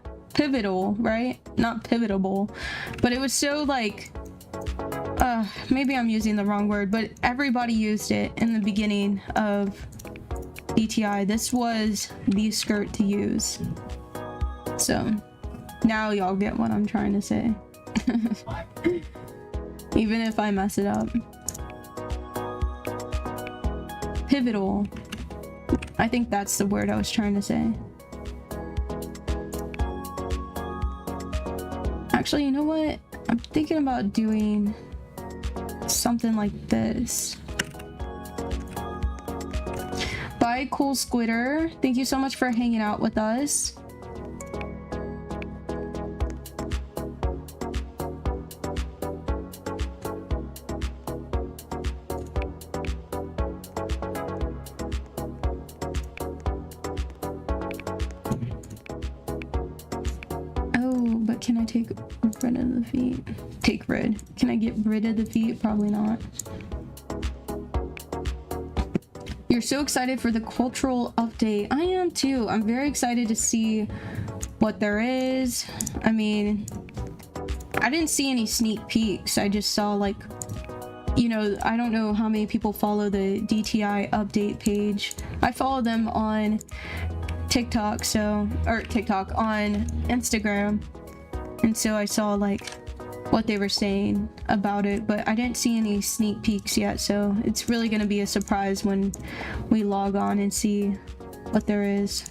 right? Not pivotable, but it was so like, maybe I'm using the wrong word, but everybody used it in the beginning of DTI. This was the skirt to use. So now y'all get what I'm trying to say. Even if I mess it up. Pivotal. I think that's the word I was trying to say. Actually, you know what? I'm thinking about doing something like this. Bye, Cool Squitter. Thank you so much for hanging out with us. Can I take rid of the feet? Take rid. Can I get rid of the feet? Probably not. You're so excited for the cultural update. I am too. I'm very excited to see what there is. I mean, I didn't see any sneak peeks. I just saw like, you know, I don't know how many people follow the DTI update page. I follow them on TikTok, TikTok on Instagram. And so I saw like what they were saying about it, but I didn't see any sneak peeks yet, so it's really going to be a surprise when we log on and see what there is.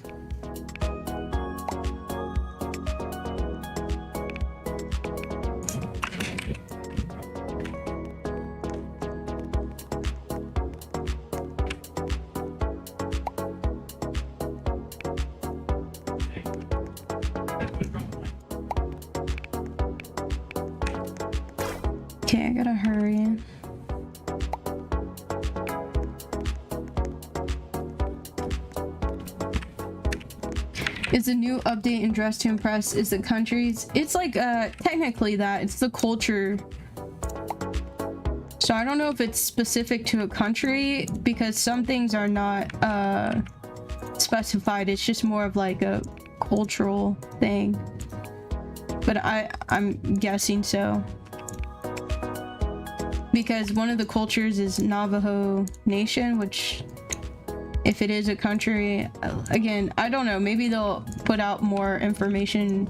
Okay, I gotta hurry. Is a new update in Dress to Impress is the countries. It's like technically that it's the culture. So I don't know if it's specific to a country because some things are not specified. It's just more of like a cultural thing. But I'm guessing so. Because one of the cultures is Navajo Nation, which if it is a country, again, I don't know, maybe they'll put out more information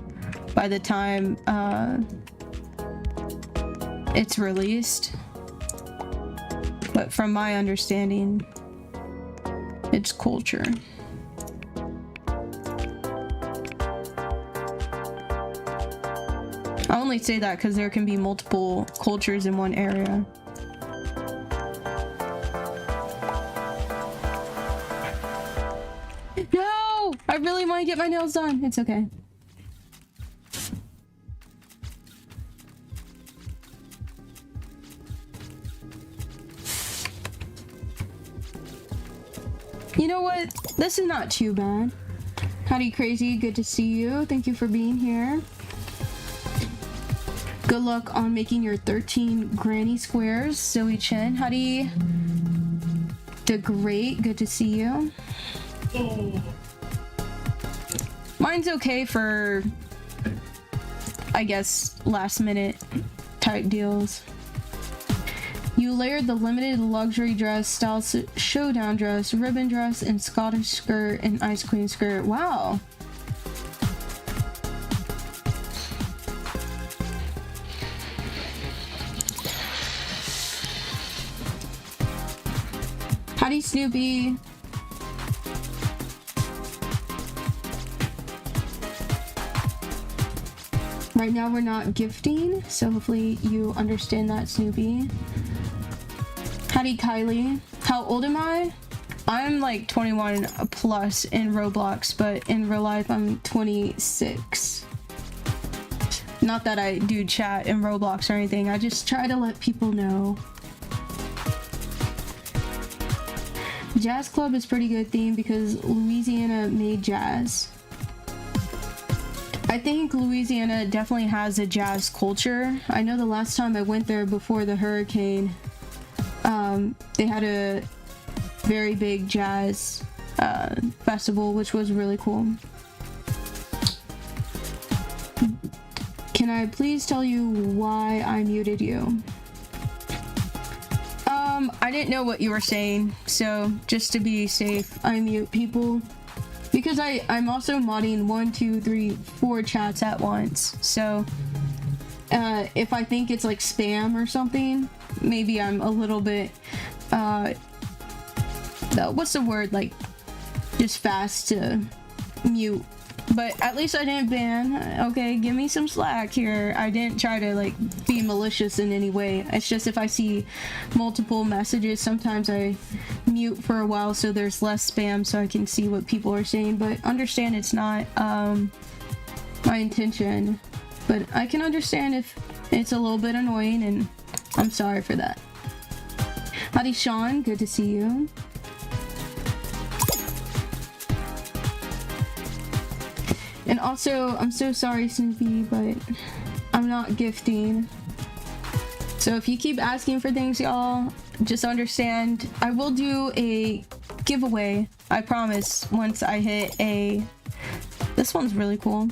by the time it's released. But from my understanding, it's culture. I only say that because there can be multiple cultures in one area. No! I really want to get my nails done. It's okay. You know what? This is not too bad. Howdy, Crazy. Good to see you. Thank you for being here. Good luck on making your 13 granny squares. Zoe Chen. Howdy. The Great. Good to see you. Mine's okay for, I guess, last minute type deals. You layered the limited luxury dress, style showdown dress, ribbon dress, and Scottish skirt and ice queen skirt. Wow. Howdy, Snoopy. Right now we're not gifting, so hopefully you understand that, Snoopy. Howdy, Kylie. How old am I? I'm like 21 plus in Roblox, but in real life I'm 26. Not that I do chat in Roblox or anything, I just try to let people know. Jazz Club is pretty good theme because Louisiana made jazz. I think Louisiana definitely has a jazz culture. I know the last time I went there before the hurricane, they very big jazz festival, which was really cool. Can I please tell you why I muted you? I didn't know what you were saying, so just to be safe, I mute people. Because I'm also modding 1, 2, 3, 4 chats at once, so if I think it's like spam or something, maybe I'm a little bit, what's the word, like, just fast to mute. But at least I didn't ban. Okay, give me some slack here. I didn't try to like be malicious in any way. It's just if I see multiple messages, sometimes I mute for a while so there's less spam so I can see what people are saying. But understand it's not my intention. But I can understand if it's a little bit annoying, and I'm sorry for that. Howdy Sean, good to see you. And also, I'm so sorry, Snoopy, but I'm not gifting. So if you keep asking for things, y'all, just understand I will do a giveaway, I promise, once I hit a... This one's really cool.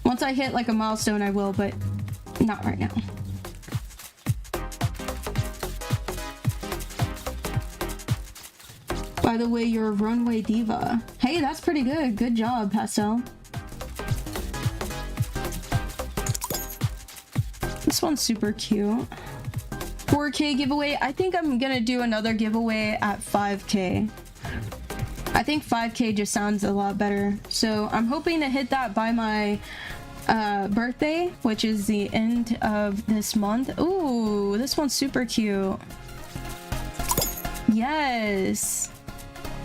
Once I hit like a milestone, I will, but not right now. By the way, you're a runway diva. Hey, that's pretty good. Good job, Pastel. This one's super cute. 4K giveaway. I think I'm gonna do another giveaway at 5K. I think 5K just sounds a lot better. So I'm hoping to hit that by my birthday, which is the end of this month. Ooh, this one's super cute. Yes.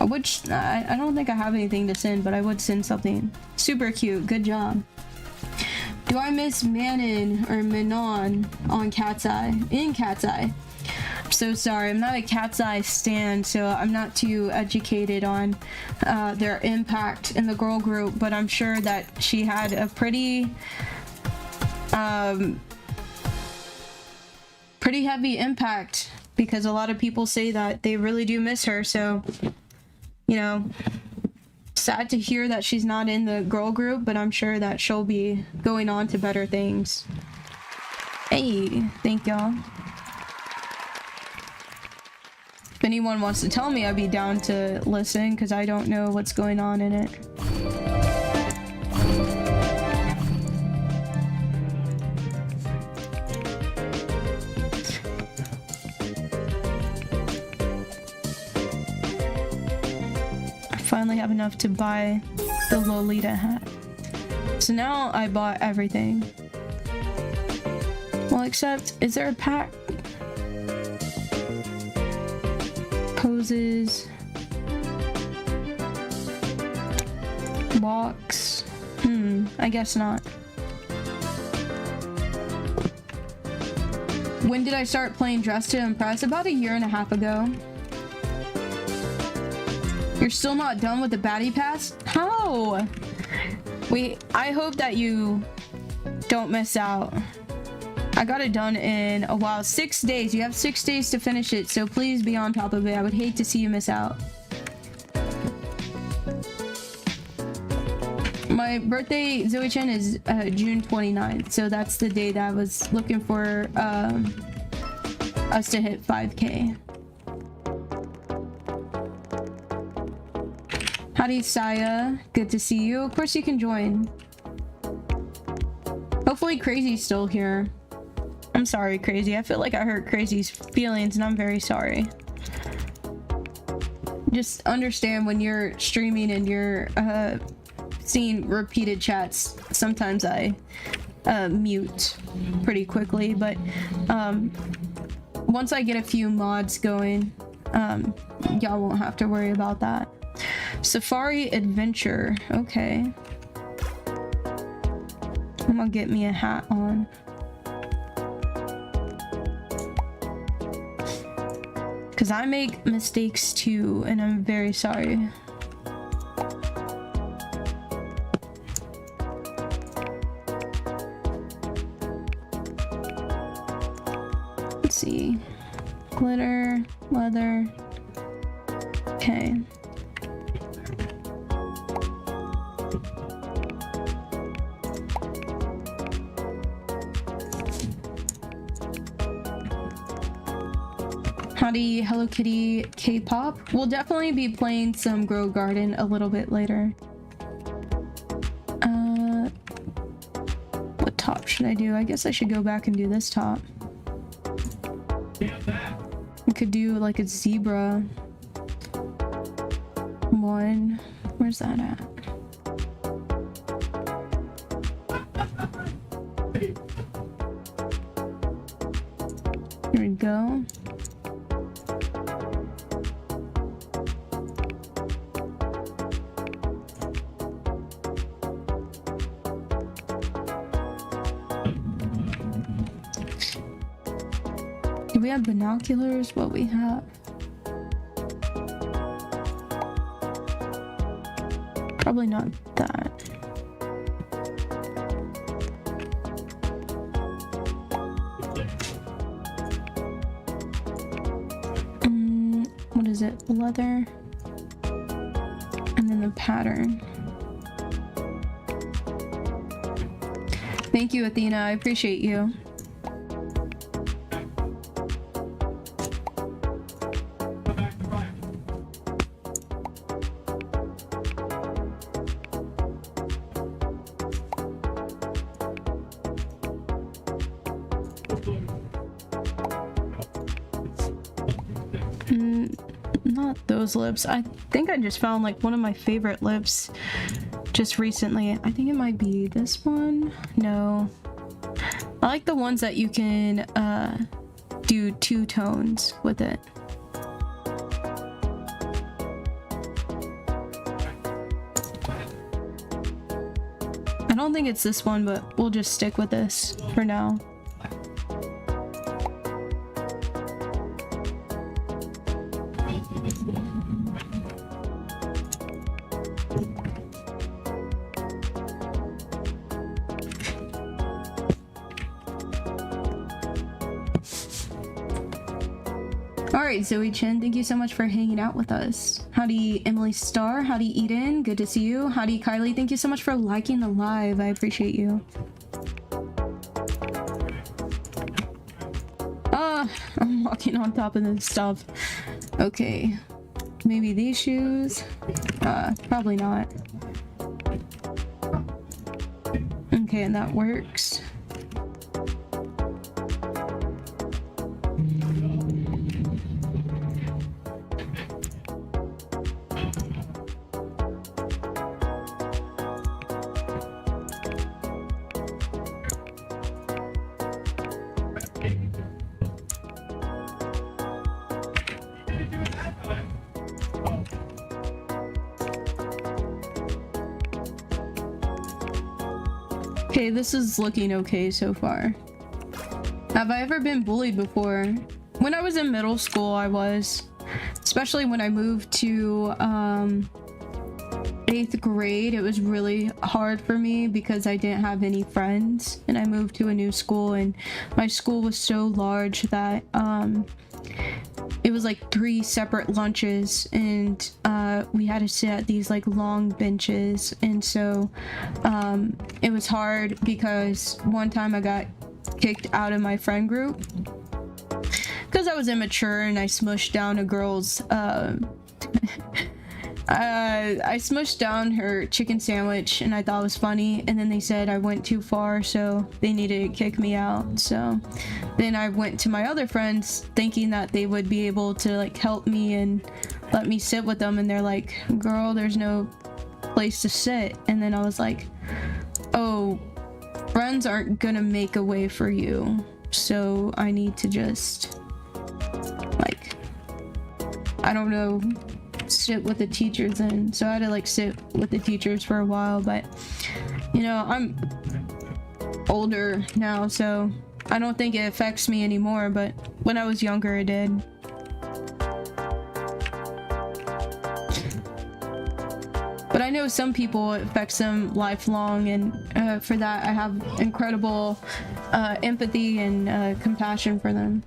Which I don't think I have anything to send, but I would send something. Super cute. Good job. Do I miss Manon or Manon on Cat's Eye? In Cat's Eye. I'm so sorry. I'm not a Cat's Eye stan, so I'm not too educated on their impact in the girl group, but I'm sure that she had a pretty heavy impact, because a lot of people say that they really do miss her. So, you know, sad to hear that she's not in the girl group, but I'm sure that she'll be going on to better things. Hey, thank y'all. If anyone wants to tell me, I'd be down to listen, because I don't know what's going on in it. Finally have enough to buy the Lolita hat. So now I bought everything. Well, except, is there a pack? Poses. Walks. I guess not. When did I start playing Dress to Impress? About 1.5 years ago. You're still not done with the baddie pass? How? Wait, I hope that you don't miss out. I got it done in a while. 6 days. You have 6 days to finish it, so please be on top of it. I would hate to see you miss out. My birthday, Zoe Chen, is June 29th, so that's the day that I was looking for us to hit 5K. Howdy, Saya. Good to see you. Of course you can join. Hopefully Crazy's still here. I'm sorry, Crazy. I feel like I hurt Crazy's feelings, and I'm very sorry. Just understand, when you're streaming and you're seeing repeated chats, sometimes I mute pretty quickly, but once I get a few mods going, y'all won't have to worry about that. Safari Adventure. Okay. I'm gonna get me a hat on. Because I make mistakes too, and I'm very sorry. Let's see. Glitter, leather. Okay. Howdy, Hello Kitty K-pop. We'll definitely be playing some Grow Garden a little bit later. What top should I do? I guess I should go back and do this top. We could do like a zebra one. Where's that at? Here we go. Do we have binoculars? What we have? Probably not that. What is it? Leather. And then the pattern. Thank you, Athena. I appreciate you. Not those lips. I think I just found like one of my favorite lips just recently. I think it might be this one. No. I like the ones that you can do two tones with it. I don't think it's this one, but we'll just stick with this for now. Alright, Zoe Chin, thank you so much for hanging out with us. Howdy, Emily Starr. Howdy, Eden. Good to see you. Howdy, Kylie. Thank you so much for liking the live. I appreciate you. I'm walking on top of this stuff. Okay. Maybe these shoes? Probably not. Okay, and that works. Okay, this is looking okay so far. Have I ever been bullied before? When I was in middle school, I was. Especially when I moved to 8th grade, it was really hard for me because I didn't have any friends. And I moved to a new school, and my school was so large that it was like 3 separate lunches, and we had to sit at these like long benches, and so it was hard because one time I got kicked out of my friend group because I was immature and I smushed down a girl's I smushed down her chicken sandwich, and I thought it was funny, and then they said I went too far, so they needed to kick me out. So then I went to my other friends thinking that they would be able to like help me and let me sit with them, and they're like, girl, there's no place to sit. And then I was like, oh, friends aren't gonna make a way for you, so I need to just like, I don't know, sit with the teachers. And so I had to like sit with the teachers for a while, but you know, I'm older now, so I don't think it affects me anymore, but when I was younger it did. But I know some people it affects them lifelong, and for that I have incredible empathy and compassion for them.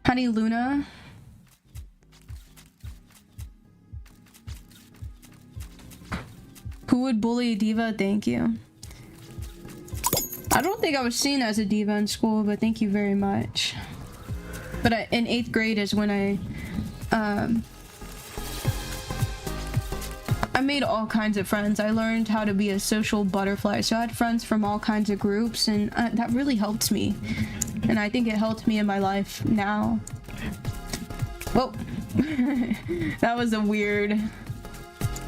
Honey Luna. Who would bully a diva? Thank you. I don't think I was seen as a diva in school, but thank you very much. But in 8th grade is when I made all kinds of friends. I learned how to be a social butterfly. So I had friends from all kinds of groups, and that really helped me. And I think it helped me in my life now. Whoa. That was a weird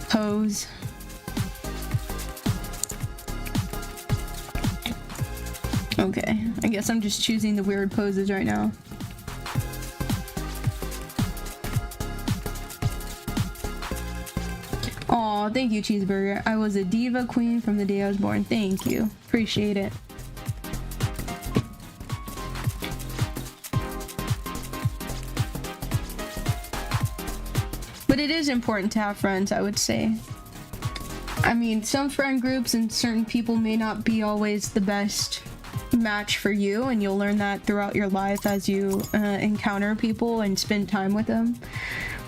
pose. Okay, I guess I'm just choosing the weird poses right now. Aw, thank you, Cheeseburger. I was a diva queen from the day I was born. Thank you. Appreciate it. But it is important to have friends, I would say. I mean, some friend groups and certain people may not be always the best match for you, and you'll learn that throughout your life as you encounter people and spend time with them.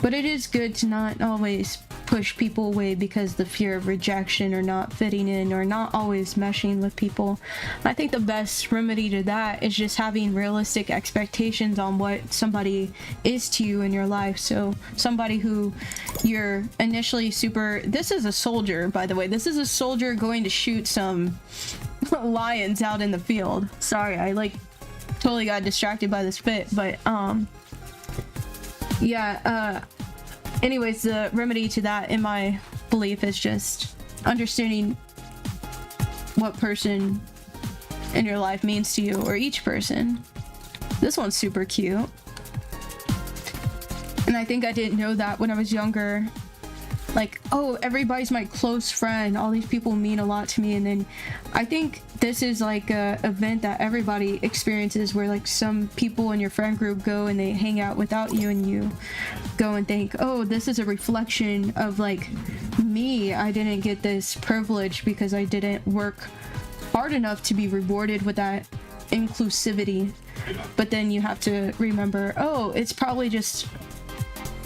But it is good to not always push people away because the fear of rejection or not fitting in or not always meshing with people. I think the best remedy to that is just having realistic expectations on what somebody is to you in your life. So somebody who you're initially super... This is a soldier, by the way. This is a soldier going to shoot some lions out in the field. Sorry, I like totally got distracted by the spit, but yeah, anyways, the remedy to that, in my belief, is just understanding what person in your life means to you, or each person. This one's super cute. And I think I didn't know that when I was younger. Like, oh, everybody's my close friend. All these people mean a lot to me. And then I think this is like a event that everybody experiences, where like some people in your friend group go and they hang out without you, and you go and think, oh, this is a reflection of like me. I didn't get this privilege because I didn't work hard enough to be rewarded with that inclusivity. But then you have to remember, oh, it's probably just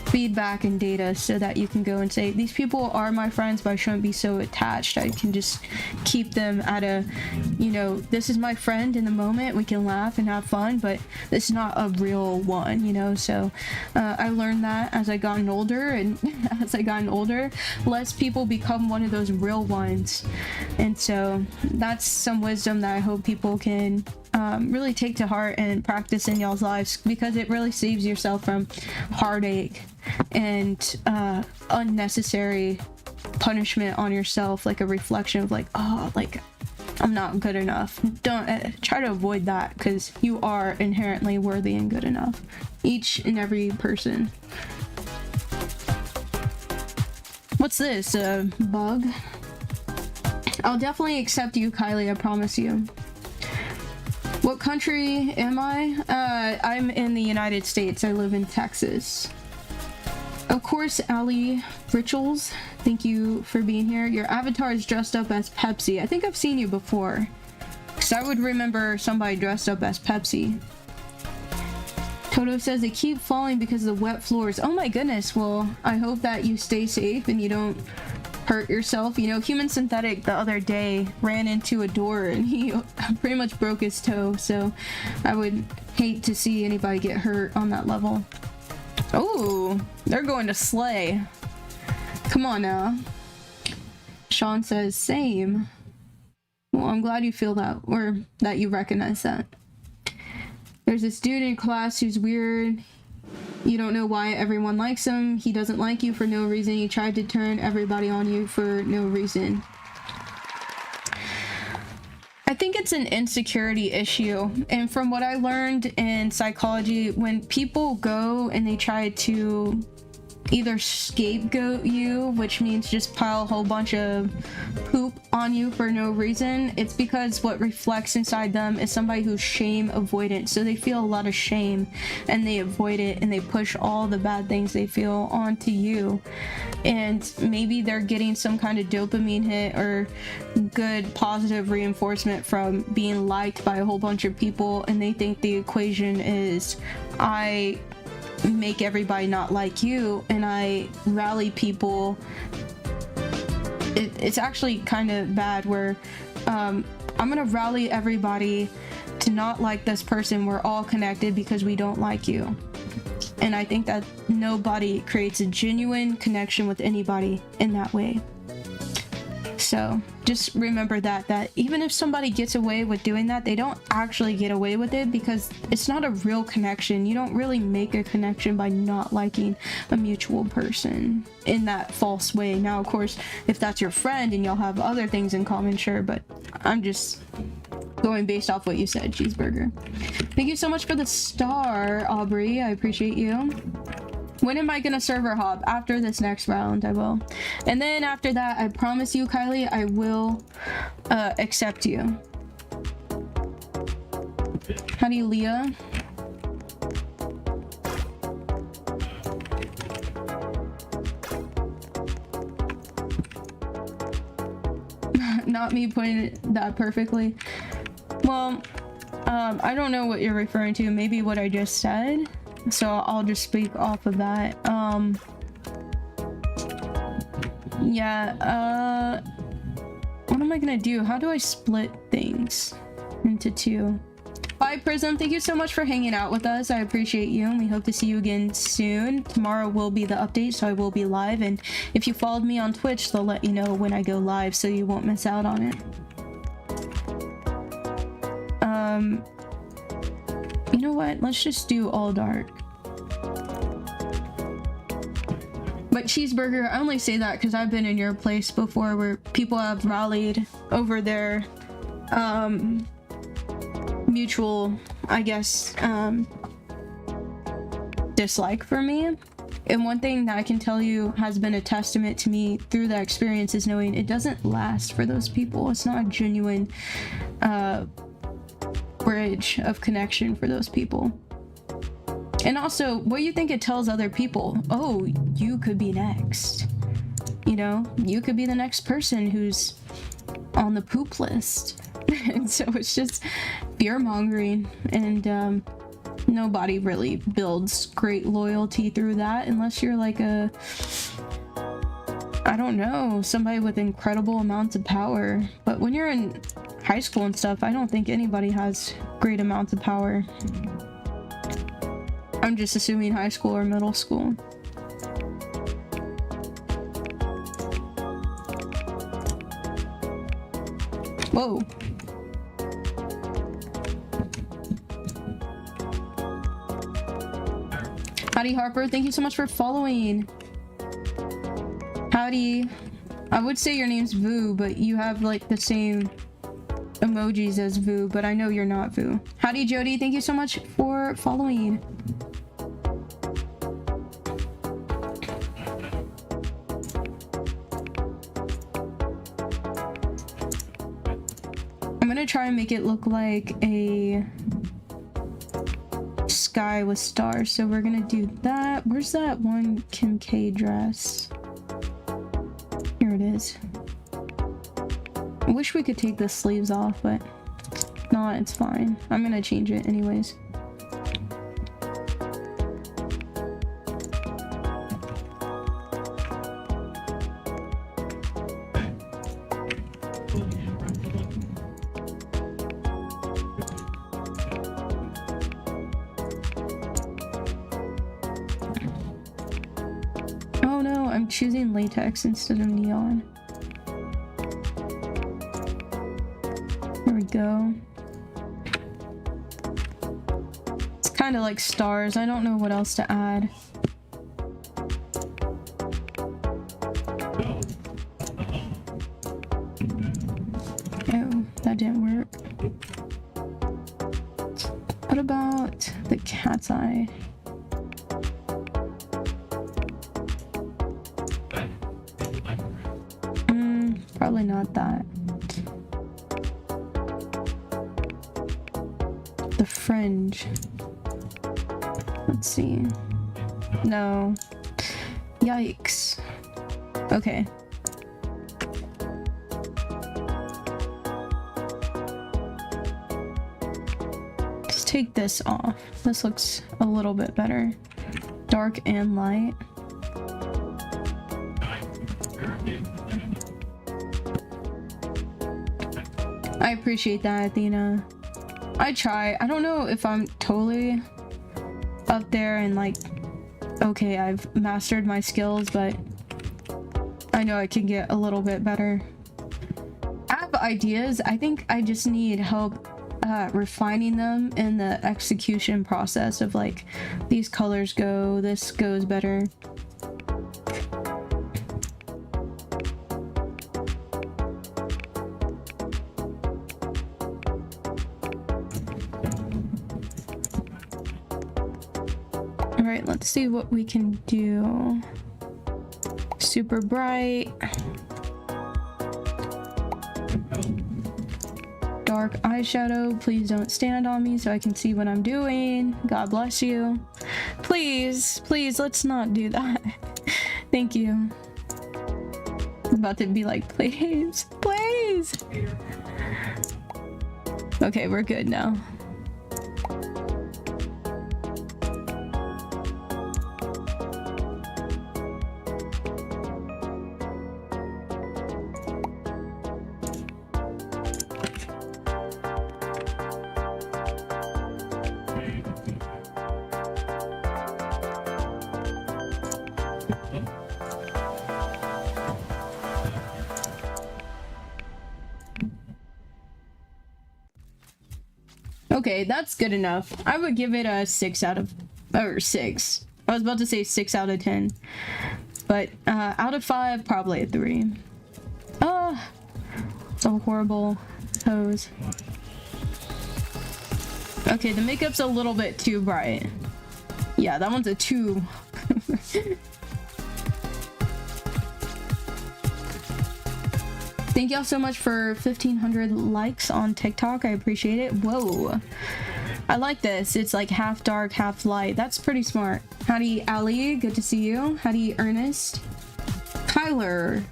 feedback and data, so that you can go and say, these people are my friends, but I shouldn't be so attached. I can just keep them at a, you know, this is my friend in the moment, we can laugh and have fun, but it's not a real one, you know. So I learned that as I gotten older, and as I gotten older, less people become one of those real ones. And so that's some wisdom that I hope people can really take to heart and practice in y'all's lives, because it really saves yourself from heartache and unnecessary punishment on yourself, like a reflection of like, oh, like I'm not good enough. Don't try to avoid that, because you are inherently worthy and good enough, each and every person. What's this, a bug? I'll definitely accept you, Kylie, I promise you. What country am I? I'm in the United States. I live in Texas. Of course, Ali Rituals, thank you for being here. Your avatar is dressed up as Pepsi. I think I've seen you before, because I would remember somebody dressed up as Pepsi. Toto says they keep falling because of the wet floors. Oh my goodness. Well, I hope that you stay safe and you don't hurt yourself. You know, Human Synthetic the other day ran into a door and he pretty much broke his toe, so I would hate to see anybody get hurt on that level. Oh, they're going to slay. Come on now. Sean says same. Well, I'm glad you feel that, or that you recognize that. There's this dude in class who's weird. You don't know why everyone likes him. He doesn't like you for no reason. He tried to turn everybody on you for no reason. I think it's an insecurity issue. And from what I learned in psychology, when people go and they try to either scapegoat you, which means just pile a whole bunch of poop on you for no reason, it's because what reflects inside them is somebody who's shame avoidant. So they feel a lot of shame and they avoid it, and they push all the bad things they feel onto you. And maybe they're getting some kind of dopamine hit or good positive reinforcement from being liked by a whole bunch of people, and they think the equation is, I make everybody not like you and I rally people it's actually kind of bad where I'm gonna rally everybody to not like this person. We're all connected because we don't like you. And I think that nobody creates a genuine connection with anybody in that way. So just remember that even if somebody gets away with doing that, they don't actually get away with it because it's not a real connection. You don't really make a connection by not liking a mutual person in that false way. Now, of course, if that's your friend and y'all have other things in common, sure, but I'm just going based off what you said, Cheeseburger. Thank you so much for the star, Aubrey. I appreciate you. When am I gonna server hop? After this next round, I will. And then after that, I promise you, Kylie, I will accept you. Howdy, Leah. Not me putting it that perfectly. Well, I don't know what you're referring to. Maybe what I just said. So I'll just speak off of that. Yeah, what am I gonna do? How do I split things into two? Bye, Prism. Thank you so much for hanging out with us. I appreciate you, and we hope to see you again soon. Tomorrow will be the update, so I will be live, and if you followed me on Twitch, they'll let you know when I go live, so you won't miss out on it. You know what? Let's just do all dark. But Cheeseburger, I only say that because I've been in your place before where people have rallied over their mutual, I guess, dislike for me. And one thing that I can tell you has been a testament to me through that experience is knowing it doesn't last for those people. It's not a genuine bridge of connection for those people. And also, what do you think it tells other people? Oh, you could be next. You know, you could be the next person who's on the poop list. And so it's just fear mongering, and nobody really builds great loyalty through that unless you're like a, I don't know, somebody with incredible amounts of power. But when you're in high school and stuff, I don't think anybody has great amounts of power. I'm just assuming high school or middle school. Whoa. Howdy, Harper. Thank you so much for following. Howdy. I would say your name's Vu, but you have like the same emojis as Vu, but I know you're not Vu. Howdy, Jody. Thank you so much for following. I'm gonna try and make it look like a sky with stars, so we're gonna do that. Where's that one Kim K dress? Here it is. I wish we could take the sleeves off, but no, it's fine. I'm gonna change it anyways. Oh no, I'm choosing latex instead of neon. There we go. It's kind of like stars. I don't know what else to add. Oh, that didn't work. What about the cat's eye? Probably not that. The fringe. Let's see. No. Yikes. Okay. Let's take this off. This looks a little bit better. Dark and light. I appreciate that, Athena. I try. I don't know if I'm totally up there and like, okay, I've mastered my skills, but I know I can get a little bit better. I have ideas. I think I just need help refining them in the execution process of like, these colors go, this goes better. All right, let's see what we can do. Super bright. Dark eyeshadow. Please don't stand on me so I can see what I'm doing. God bless you. Please, please, let's not do that. Thank you. I'm about to be like, please, please. Okay, we're good now. Okay, that's good enough. I would give it a 6 out of, or 6. I was about to say 6 out of 10, but out of 5, probably a 3. It's a horrible pose. Okay, the makeup's a little bit too bright. Yeah, that one's a 2. Thank y'all so much for 1,500 likes on TikTok. I appreciate it. Whoa. I like this. It's like half dark, half light. That's pretty smart. Howdy, Ali. Good to see you. Howdy, Ernest. Kyler.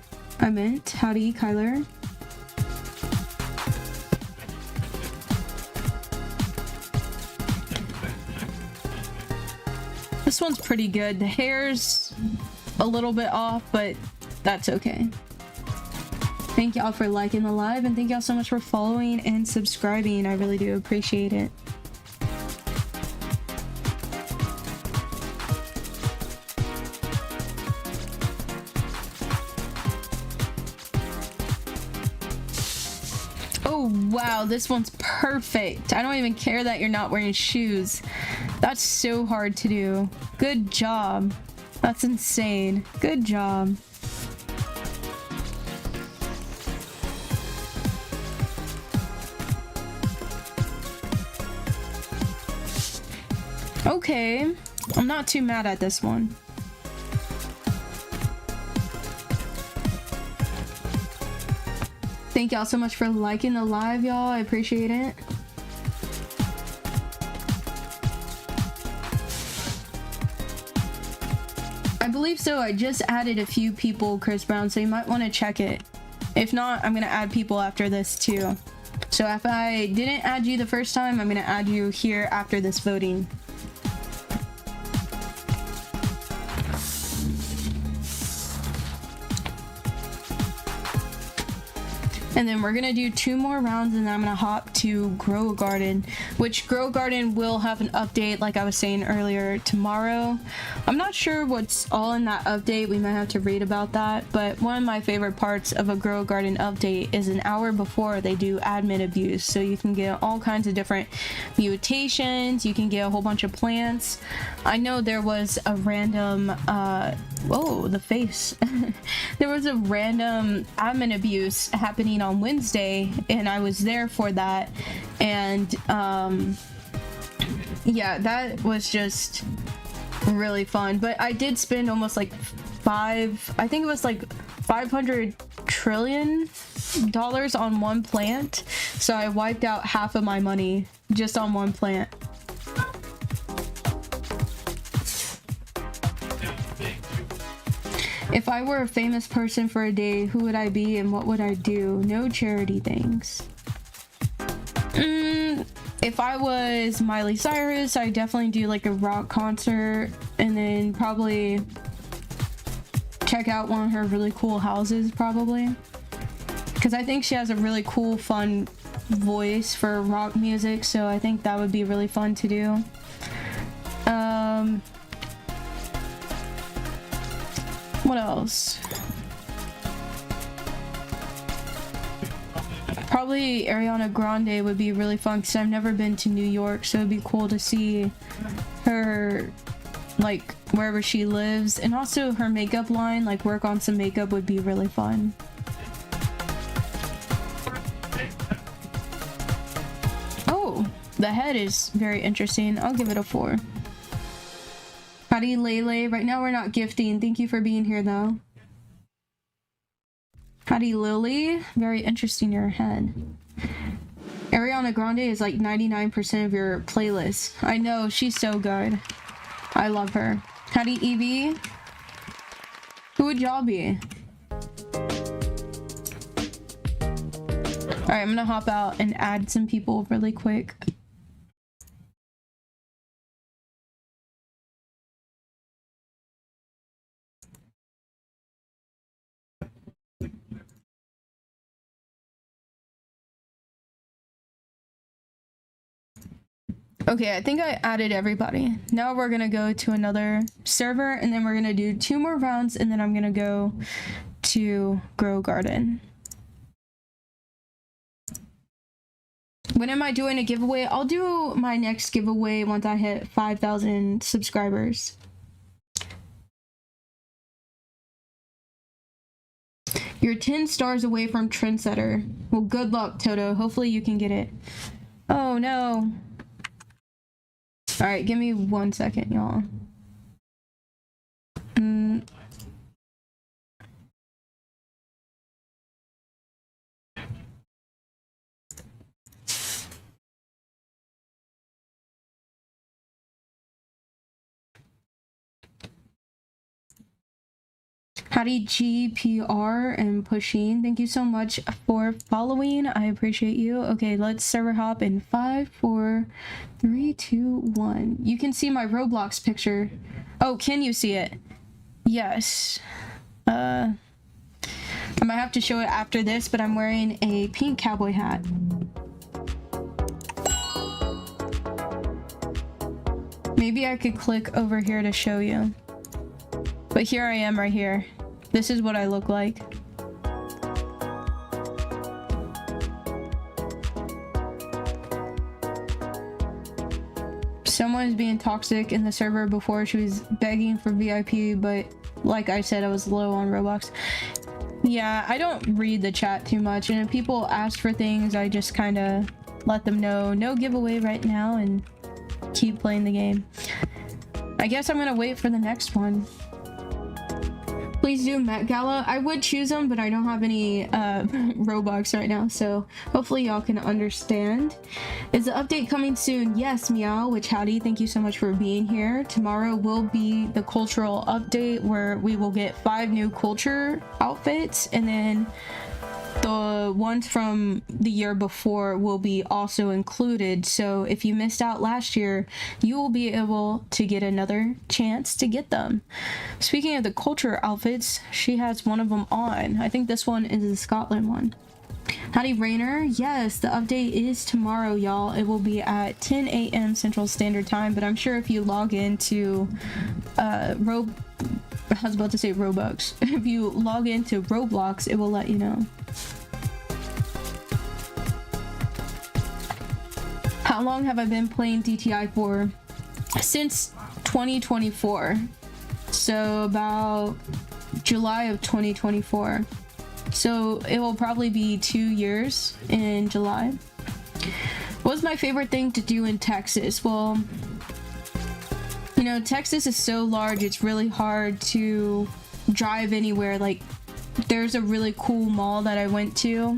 I meant. Howdy, Kyler. This one's pretty good. The hair's a little bit off, but that's okay. Thank y'all for liking the live, and thank y'all so much for following and subscribing. I really do appreciate it. Oh wow, this one's perfect. I don't even care that you're not wearing shoes. That's so hard to do. Good job. That's insane. Good job. Okay, I'm not too mad at this one. Thank y'all so much for liking the live, y'all. I appreciate it. I believe so. I just added a few people, Chris Brown, so you might want to check it. If not, I'm gonna add people after this too. So if I didn't add you the first time, I'm gonna add you here after this voting. And then we're gonna do 2 more rounds, and then I'm gonna hop to Grow a Garden, which Grow a Garden will have an update, like I was saying earlier, tomorrow. I'm not sure what's all in that update. We might have to read about that, but one of my favorite parts of a Grow a Garden update is an hour before they do admin abuse, so you can get all kinds of different mutations. You can get a whole bunch of plants. I know there was a random whoa, the face. There was a random admin abuse happening on Wednesday, and I was there for that, and yeah, that was just really fun. But I did spend almost like I think it was like $500 trillion on one plant, so I wiped out half of my money just on one plant. If I were a famous person for a day, who would I be and what would I do? No charity things. If I was Miley Cyrus, I'd definitely do like a rock concert, and then probably check out one of her really cool houses, probably. Because I think she has a really cool, fun voice for rock music, so I think that would be really fun to do. What else? Probably Ariana Grande would be really fun because I've never been to New York, so it'd be cool to see her, like, wherever she lives, and also her makeup line, like work on some makeup would be really fun. Oh, the head is very interesting. I'll give it a 4. Howdy Lele, right now we're not gifting. Thank you for being here though. Howdy Lily, very interesting your head. Ariana Grande is like 99% of your playlist. I know, she's so good. I love her. Howdy Evie. Who would y'all be? Alright, I'm gonna hop out and add some people really quick. Okay, I think I added everybody. Now we're gonna go to another server and then we're gonna do 2 more rounds and then I'm gonna go to Grow Garden. When am I doing a giveaway? I'll do my next giveaway once I hit 5,000 subscribers. You're 10 stars away from Trendsetter. Well, good luck, Toto. Hopefully you can get it. Oh no. Alright, give me 1 second, y'all. Howdy GPR and Pusheen. Thank you so much for following. I appreciate you. Okay, let's server hop in 5, 4, 3, 2, 1. You can see my Roblox picture. Oh, can you see it? Yes. I might have to show it after this, but I'm wearing a pink cowboy hat. Maybe I could click over here to show you. But here I am right here. This is what I look like. Someone was being toxic in the server before. She was begging for VIP, but like I said, I was low on Robux. Yeah, I don't read the chat too much, and if people ask for things, I just kind of let them know, no giveaway right now, and keep playing the game. I guess I'm gonna wait for the next one. Please do Met Gala. I would choose them, but I don't have any Robux right now, so hopefully y'all can understand. Is the update coming soon? Yes, Meow, which howdy, thank you so much for being here. Tomorrow will be the cultural update where we will get 5 new culture outfits, and then the ones from the year before will be also included. So if you missed out last year, you will be able to get another chance to get them. Speaking of the culture outfits, she has one of them on. I think this one is the Scotland one. Howdy Rainer. Yes, the update is tomorrow, y'all. It will be at 10 a.m. Central Standard Time, but I'm sure if you log into I was about to say Robux. If you log into Roblox, it will let you know. How long have I been playing DTI for? Since 2024. So about July of 2024. So it will probably be 2 years in July. What's my favorite thing to do in Texas? Well, you know, Texas is so large, it's really hard to drive anywhere. Like, there's a really cool mall that I went to.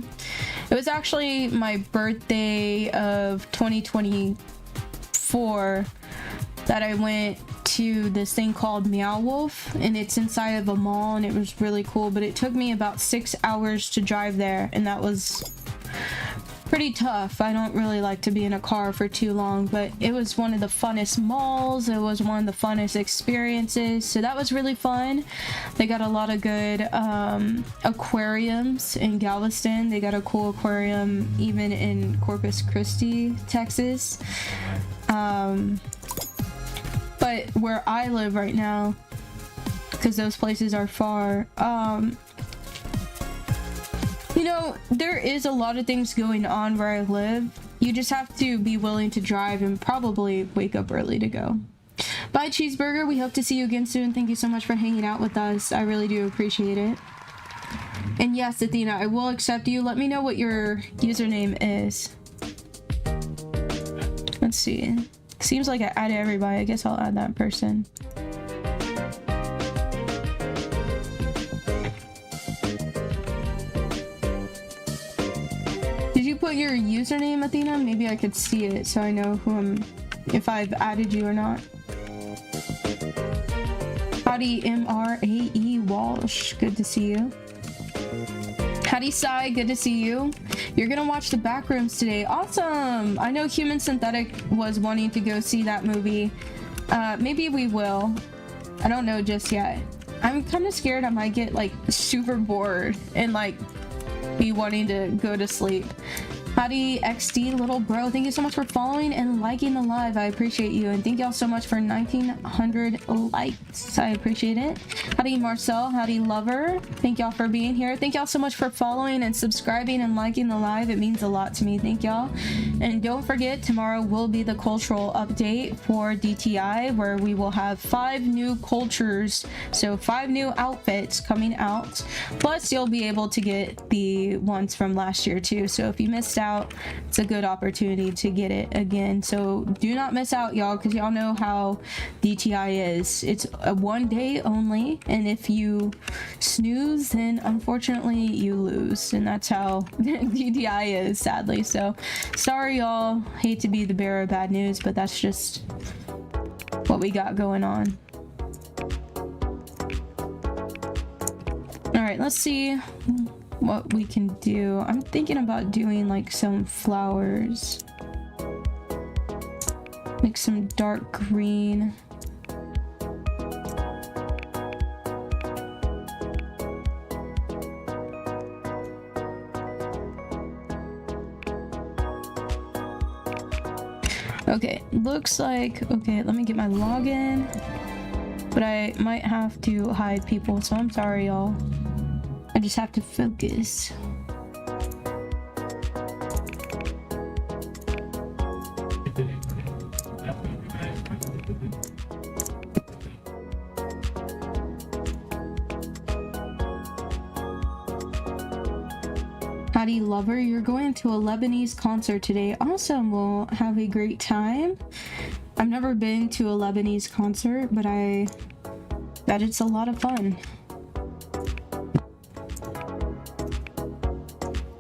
It was actually my birthday of 2024 that I went to this thing called Meow Wolf, and it's inside of a mall, and it was really cool, but it took me about 6 hours to drive there, and that was pretty tough. I don't really like to be in a car for too long, but it was one of the funnest malls. It was one of the funnest experiences, so that was really fun. They got a lot of good aquariums in Galveston. They got a cool aquarium even in Corpus Christi, Texas. But where I live right now, because those places are far, you know, there is a lot of things going on where I live. You just have to be willing to drive and probably wake up early to go. Bye, Cheeseburger. We hope to see you again soon. Thank you so much for hanging out with us. I really do appreciate it. And yes, Athena, I will accept you. Let me know what your username is. Let's see. Seems like I added everybody. I guess I'll add that person. Did you put your username, Athena? Maybe I could see it so I know who if I've added you or not. Howdy, MRAE Walsh. Good to see you. Howdy, Sai. Good to see you. You're gonna watch The Backrooms today. Awesome. I know Human Synthetic was wanting to go see that movie. Maybe we will. I don't know just yet. I'm kind of scared I might get like super bored and like be wanting to go to sleep. Howdy, XD little bro. Thank you so much for following and liking the live. I appreciate you. And thank y'all so much for 1900 likes. I appreciate it. Howdy, Marcel. Howdy, Lover. Thank y'all for being here. Thank y'all so much for following and subscribing and liking the live. It means a lot to me. Thank y'all. And don't forget, tomorrow will be the cultural update for DTI, where we will have 5 new cultures. So 5 new outfits coming out. Plus, you'll be able to get the ones from last year too. So if you missed out, it's a good opportunity to get it again. So do not miss out, y'all, because y'all know how DTI is. It's a 1 day only, and if you snooze, then unfortunately you lose, and that's how DTI is, sadly. So sorry, y'all. Hate to be the bearer of bad news, but that's just what we got going on. All right, let's see what we can do. I'm thinking about doing like some flowers, like some dark green. Okay, looks like, okay, let me get my login, but I might have to hide people, so I'm sorry, y'all. I just have to focus. Howdy, Lover. You're going to a Lebanese concert today. Awesome. We'll have a great time. I've never been to a Lebanese concert, but I bet it's a lot of fun.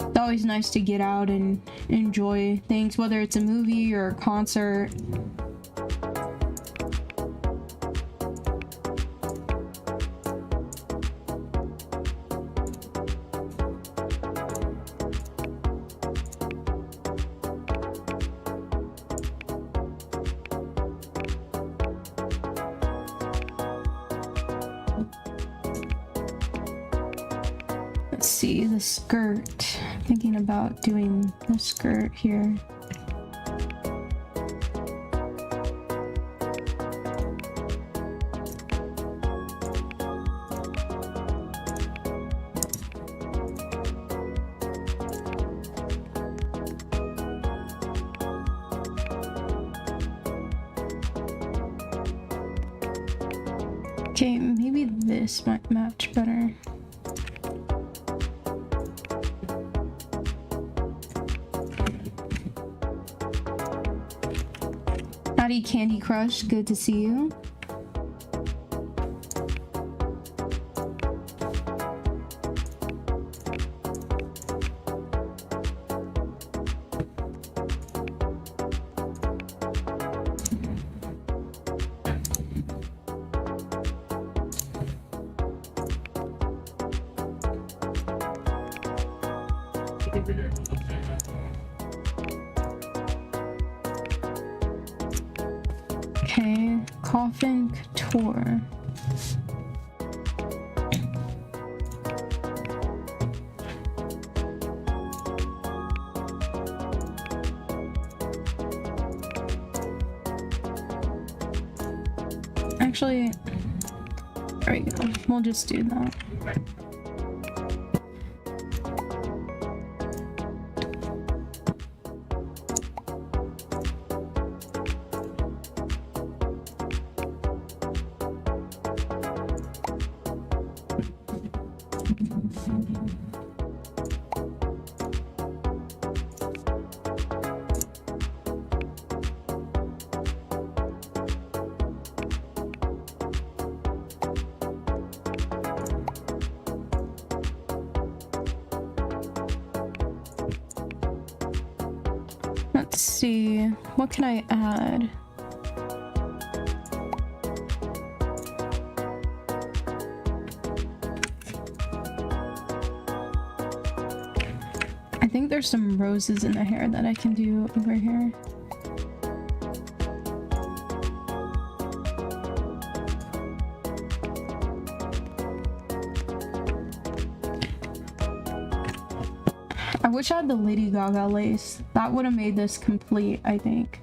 It's always nice to get out and enjoy things, whether it's a movie or a concert. Let's see, the skirt. Thinking about doing the skirt here. Okay, maybe this might match better. Howdy, Candy Crush. Good to see you. Coffin Couture. Actually, there we go. We'll just do that. Let's see, what can I add? I think there's some roses in the hair that I can do over here. I wish I had the Lady Gaga lace. That would have made this complete, I think.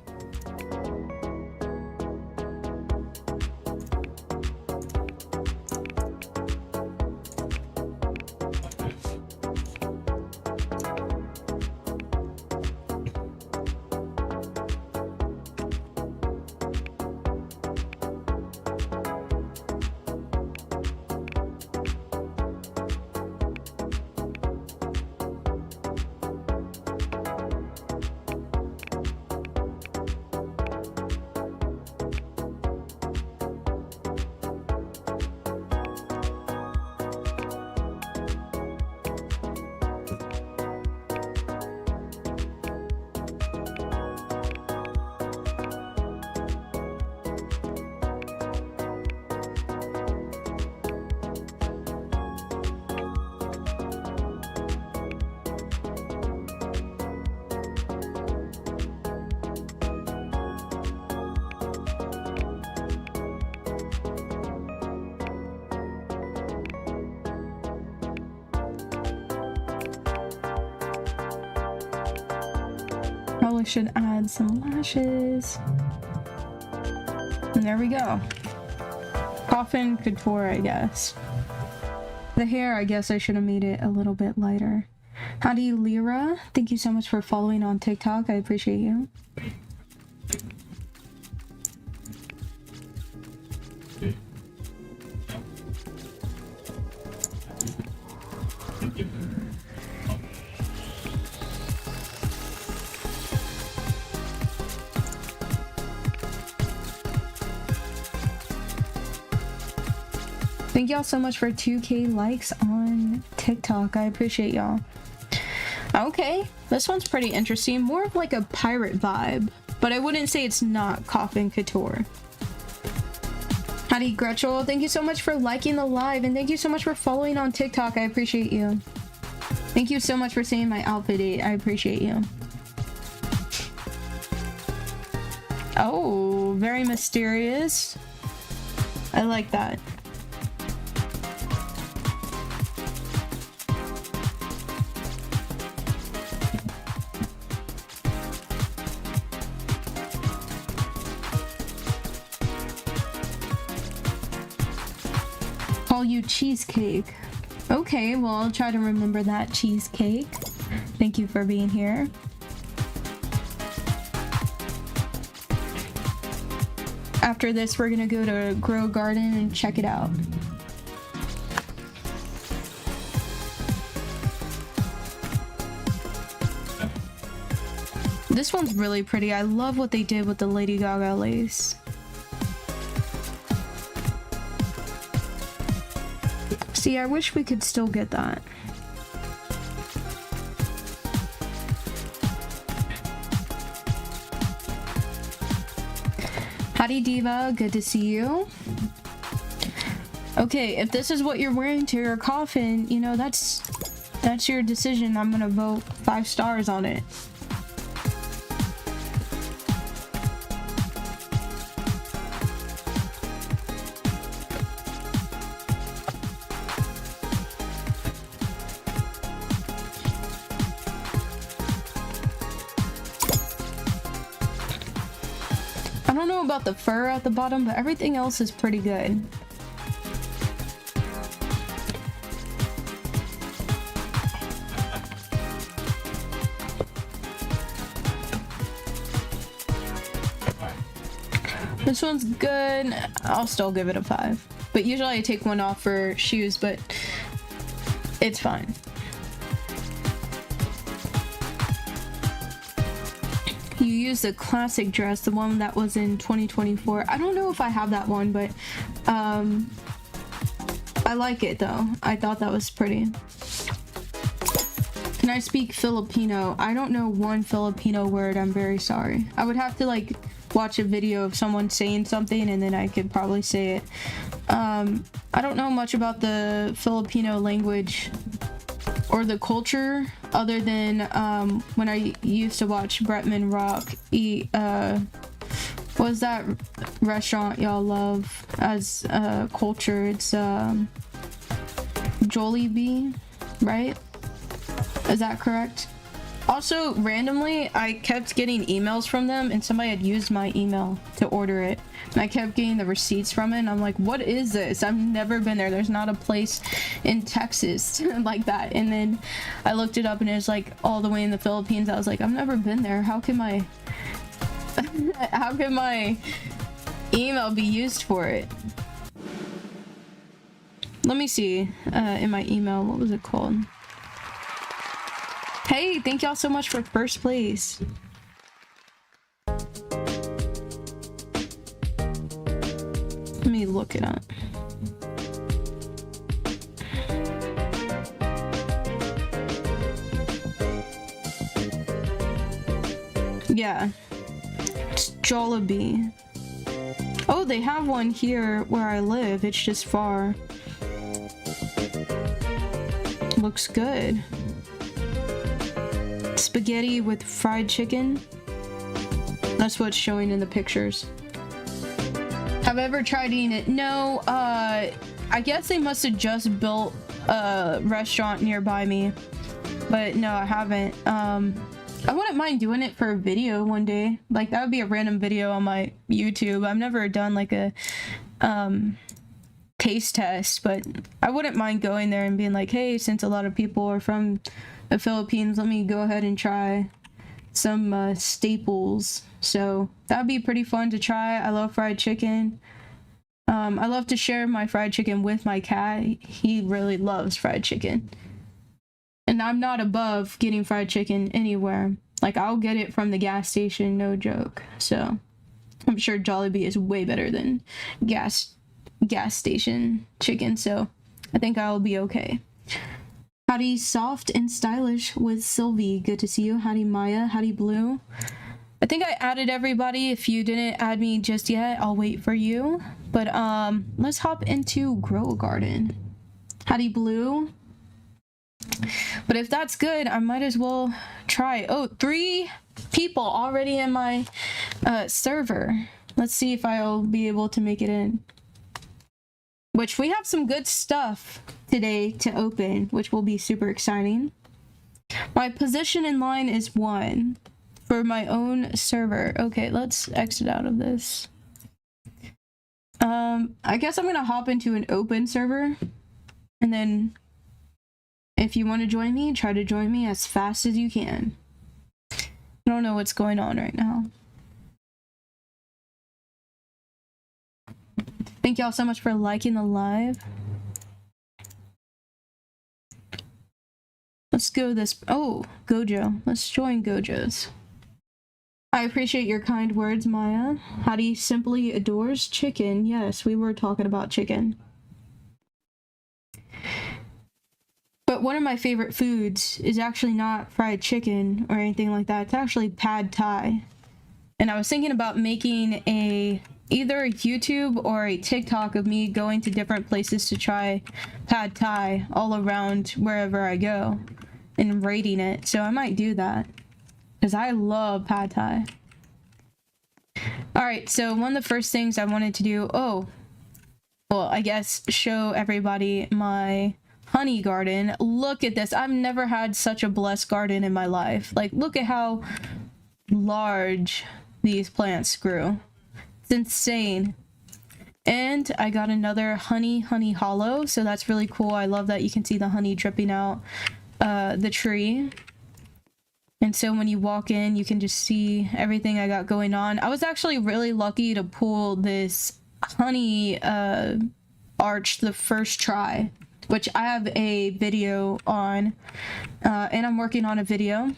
Probably should add some lashes. And there we go. Coffin Couture, I guess. The hair, I guess I should have made it a little bit lighter. Howdy Lyra, thank you so much for following on TikTok. I appreciate you. Thank y'all so much for 2K likes on TikTok. I appreciate y'all. Okay, this one's pretty interesting. More of like a pirate vibe, but I wouldn't say it's not Coffin Couture. Howdy Gretchel, thank you so much for liking the live, and thank you so much for following on TikTok. I appreciate you. Thank you so much for seeing my outfit. I appreciate you. Oh, very mysterious. I like that. Call you cheesecake. Okay, well, I'll try to remember that, cheesecake. Thank you for being here. After this, we're gonna go to Grow Garden and check it out. This one's really pretty. I love what they did with the Lady Gaga lace. See, I wish we could still get that. Howdy Diva, good to see you. Okay, if this is what you're wearing to your coffin, you know, that's your decision. I'm gonna vote 5 stars on it. know about the fur at the bottom, but everything else is pretty good. This one's good. I'll still give it a 5. But usually I take one off for shoes, but it's fine. You use the classic dress, the one that was in 2024. I don't know if I have that one, but I like it though. I thought that was pretty. Can I speak Filipino? I don't know one Filipino word. I'm very sorry. I would have to like watch a video of someone saying something and then I could probably say it. I don't know much about the Filipino language or the culture other than when I used to watch Bretman Rock eat what was that restaurant y'all love as culture? It's Jollibee, right? Is that correct? Also, randomly, I kept getting emails from them and somebody had used my email to order it. And I kept getting the receipts from it and I'm like, what is this? I've never been there. There's not a place in Texas like that. And then I looked it up and it was like all the way in the Philippines. I was like, I've never been there. How can my how can my email be used for it? Let me see in my email. What was it called? Hey, thank y'all so much for first place. Let me look it up. Yeah, it's Jollibee. Oh, they have one here where I live. It's just far. Looks good. Spaghetti with fried chicken. That's what's showing in the pictures. Have I ever tried eating it? No, I guess they must have just built a restaurant nearby me. But no, I haven't. I wouldn't mind doing it for a video one day. Like, that would be a random video on my YouTube. I've never done like a taste test, but I wouldn't mind going there and being like, hey, since a lot of people are from the Philippines, let me go ahead and try some staples. So that'd be pretty fun to try. I love fried chicken. I love to share my fried chicken with my cat. He really loves fried chicken. And I'm not above getting fried chicken anywhere. Like, I'll get it from the gas station, no joke. So I'm sure Jollibee is way better than gas station chicken, so I think I'll be okay. Howdy soft and stylish with Sylvie, good to see you. Howdy Maya, howdy Blue. I think I added everybody. If you didn't add me just yet, I'll wait for you. But let's hop into Grow a Garden. Howdy Blue. But if that's good, I might as well try. Oh, 3 people already in my server. Let's see if I'll be able to make it in. Which we have some good stuff today to open, which will be super exciting. My position in line is 1 for my own server. Okay, let's exit out of this. I guess I'm gonna hop into an open server, and then if you want to join me, try to join me as fast as you can. I don't know what's going on right now. Thank y'all so much for liking the live. Let's go this. Oh, Gojo. Let's join Gojo's. I appreciate your kind words, Maya. Howdy simply adores chicken. Yes, we were talking about chicken. But one of my favorite foods is actually not fried chicken or anything like that. It's actually pad thai. And I was thinking about making either a YouTube or a TikTok of me going to different places to try pad thai all around wherever I go and rating it. So I might do that because I love pad thai. Alright, so one of the first things I wanted to do, I guess show everybody my honey garden. Look at this. I've never had such a blessed garden in my life. Like, look at how large these plants grew. It's insane. And I got another honey hollow, so that's really cool. I love that you can see the honey dripping out the tree. And so when you walk in, you can just see everything I got going on. I was actually really lucky to pull this honey arch the first try, which I have a video on, and I'm working on a video.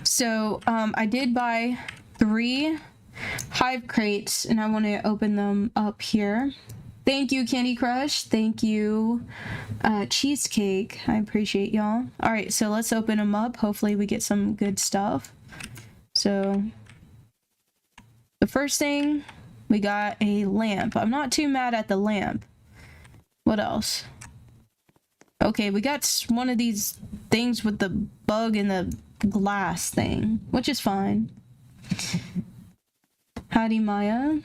So I did buy 3 hive crates, and I want to open them up here. Thank you, Candy Crush. Thank you, Cheesecake. I appreciate y'all. All right, so let's open them up. Hopefully we get some good stuff. So the first thing, we got a lamp. I'm not too mad at the lamp. What else? Okay, we got one of these things with the bug in the glass thing, which is fine. Howdy, Maya.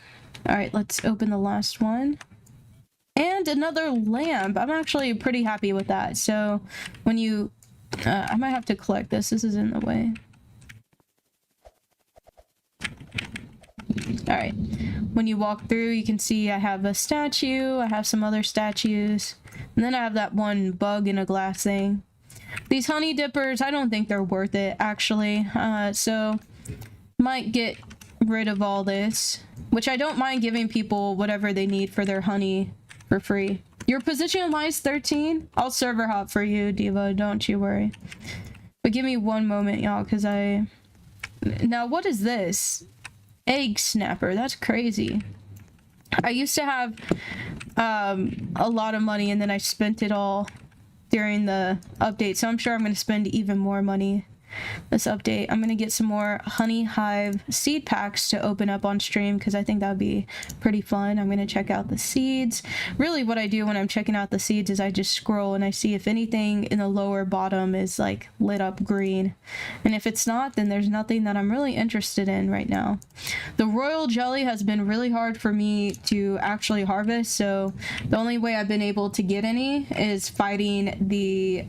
All right, let's open the last one. And another lamp. I'm actually pretty happy with that. So when you... I might have to collect this. This is in the way. Alright. When you walk through, you can see I have a statue. I have some other statues. And then I have that one bug in a glass thing. These honey dippers, I don't think they're worth it, actually. So might get rid of all this. Which I don't mind giving people whatever they need for their honey for free. Your position lies 13? I'll server hop for you, Diva, don't you worry. But give me one moment, y'all, because I... Now, what is this? Egg snapper, that's crazy. I used to have a lot of money, and then I spent it all during the update, so I'm sure I'm going to spend even more money this update. I'm gonna get some more honey hive seed packs to open up on stream because I think that would be pretty fun. I'm gonna check out the seeds. Really what I do when I'm checking out the seeds is I just scroll and I see if anything in the lower bottom is like lit up green, and if it's not, then there's nothing that I'm really interested in right now. The royal jelly has been really hard for me to actually harvest, so the only way I've been able to get any is fighting the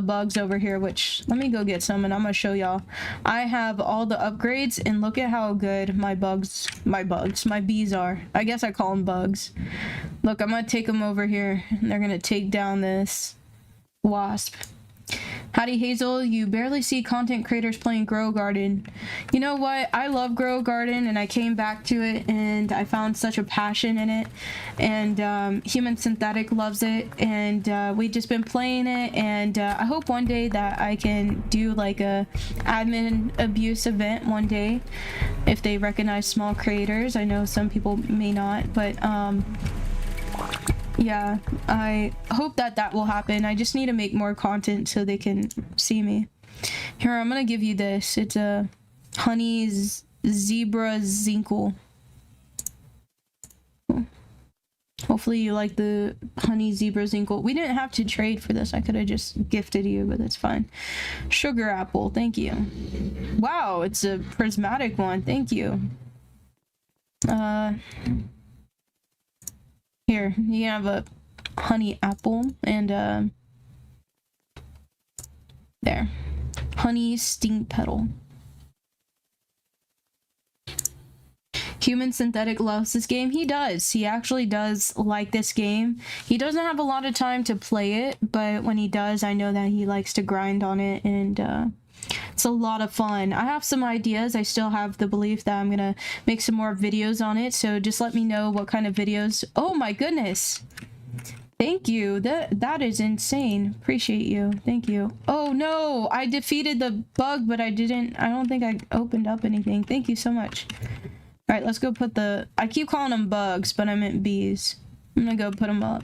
bugs over here, which let me go get some and I'm gonna show y'all. I have all the upgrades and look at how good my bees are. I guess I call them bugs. Look, I'm gonna take them over here and they're gonna take down this wasp. Howdy Hazel, you barely see content creators playing Grow Garden. You know what? I love Grow Garden and I came back to it and I found such a passion in it. And Human Synthetic loves it and we've just been playing it, and I hope one day that I can do like a admin abuse event one day if they recognize small creators. I know some people may not, but yeah, I hope that that will happen. I just need to make more content so they can see me. Here, I'm gonna give you this. It's a honey zebra zinkle. Hopefully you like the honey zebra zinkle. We didn't have to trade for this. I could have just gifted you, but that's fine. Sugar apple, thank you. Wow, it's a prismatic one. Thank you. Here, you have a honey apple and there. Honey stink petal. Human Synthetic loves this game. He does. He actually does like this game. He doesn't have a lot of time to play it, but when he does, I know that he likes to grind on it, and it's a lot of fun. I have some ideas. I still have the belief that I'm gonna make some more videos on it, so just let me know what kind of videos. Oh my goodness. Thank you. That is insane. Appreciate you. Thank you. Oh no, I defeated the bug, but I don't think I opened up anything. Thank you so much. All right, let's go put the... I keep calling them bugs, but I meant bees. I'm gonna go put them up.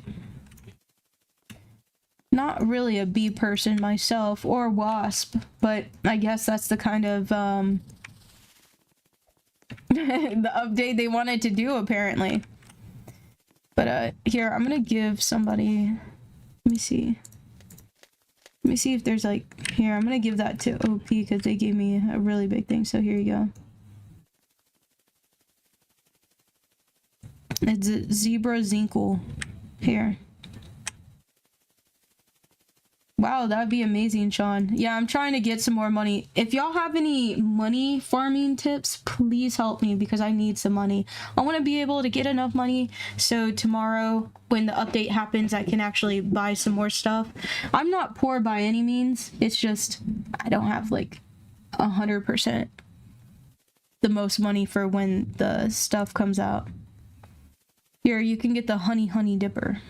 Not really a bee person myself, or wasp, but I guess that's the kind of, the update they wanted to do, apparently. But, here, I'm gonna give somebody... Let me see. Let me see if there's, like... Here, I'm gonna give that to OP, because they gave me a really big thing, so here you go. It's a zebra zinkle. Here. Wow, wow, that'd be amazing, Sean. Yeah, I'm trying to get some more money. If y'all have any money farming tips, please help me because I need some money. I want to be able to get enough money so tomorrow when the update happens, I can actually buy some more stuff. I'm not poor by any means. It's just I don't have like 100% the most money for when the stuff comes out. Here, you can get the honey dipper.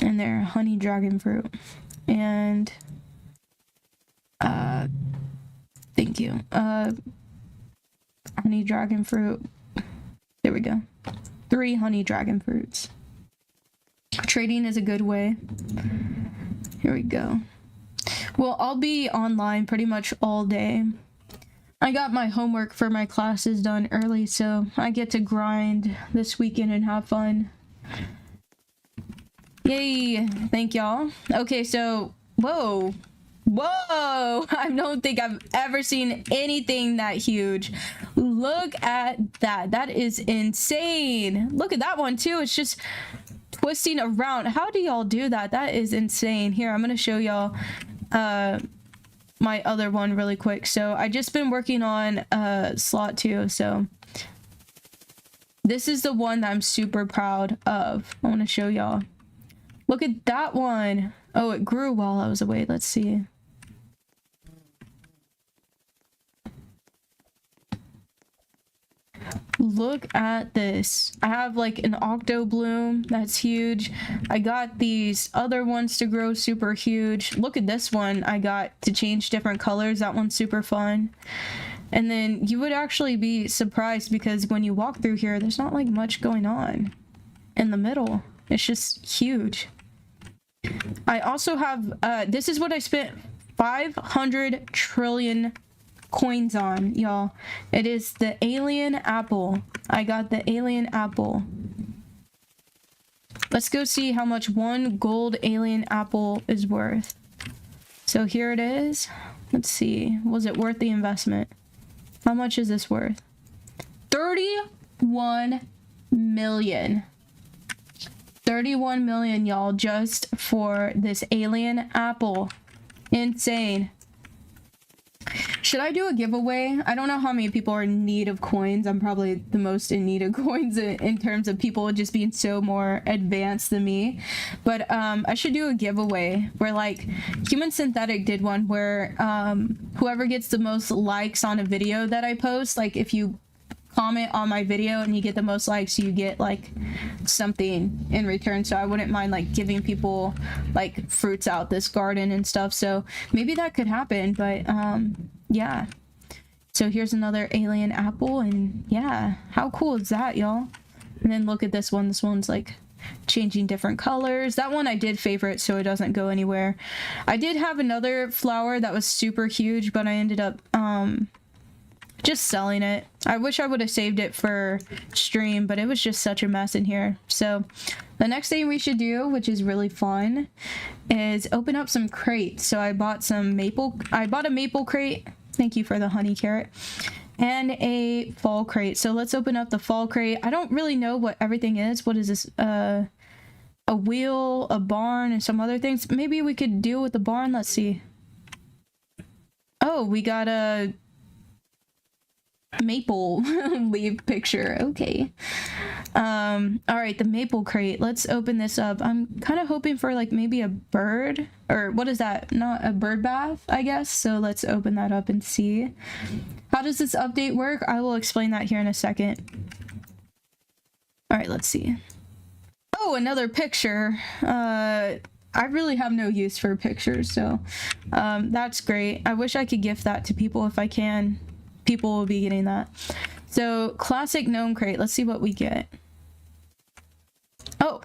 And their honey dragon fruit. And thank you. Honey dragon fruit. There we go. 3 honey dragon fruits. Trading is a good way. Here we go. Well, I'll be online pretty much all day. I got my homework for my classes done early, so I get to grind this weekend and have fun. Yay! Thank y'all. Okay, so whoa, I don't think I've ever seen anything that huge. Look at that. That is insane. Look at that one too. It's just twisting around. How do y'all do that? That is insane. Here, I'm gonna show y'all my other one really quick. So I just been working on slot 2, so this is the one that I'm super proud of. I want to show y'all. Look at that one. Oh, it grew while I was away. Let's see. Look at this. I have like an octo bloom that's huge. I got these other ones to grow super huge. Look at this one I got to change different colors. That one's super fun. And then you would actually be surprised because when you walk through here, there's not like much going on in the middle. It's just huge. I also have, this is what I spent 500 trillion coins on, y'all. It is the alien apple. I got the alien apple. Let's go see how much one gold alien apple is worth. So here it is. Let's see. Was it worth the investment? How much is this worth? 31 million. 31 million, y'all, just for this alien apple. Insane. Should I do a giveaway? I don't know how many people are in need of coins. I'm probably the most in need of coins in terms of people just being so more advanced than me. But I should do a giveaway where like Human Synthetic did one where whoever gets the most likes on a video that I post, like if you comment on my video and you get the most likes, you get like something in return. So I wouldn't mind like giving people like fruits out this garden and stuff. So maybe that could happen. But yeah, so here's another alien apple, and yeah, how cool is that, y'all? And then look at this one. This one's like changing different colors. That one I did favorite so it doesn't go anywhere. I did have another flower that was super huge, but I ended up just selling it. I wish I would have saved it for stream, but it was just such a mess in here. So the next thing we should do, which is really fun, is open up some crates. So I bought some maple. I bought a maple crate. Thank you for the honey carrot. And a fall crate. So let's open up the fall crate. I don't really know what everything is. What is this? A wheel, a barn, and some other things. Maybe we could deal with the barn. Let's see. Oh, we got a maple leaf picture. Okay. All right, the maple crate. Let's open this up. I'm kind of hoping for like maybe a bird, or what is that? Not a bird bath, I guess. So let's open that up and see. How does this update work? I will explain that here in a second. All right, let's see. Oh, another picture. I really have no use for pictures, so that's great. I wish I could gift that to people if I can. People will be getting that. So classic gnome crate. Let's see what we get. Oh,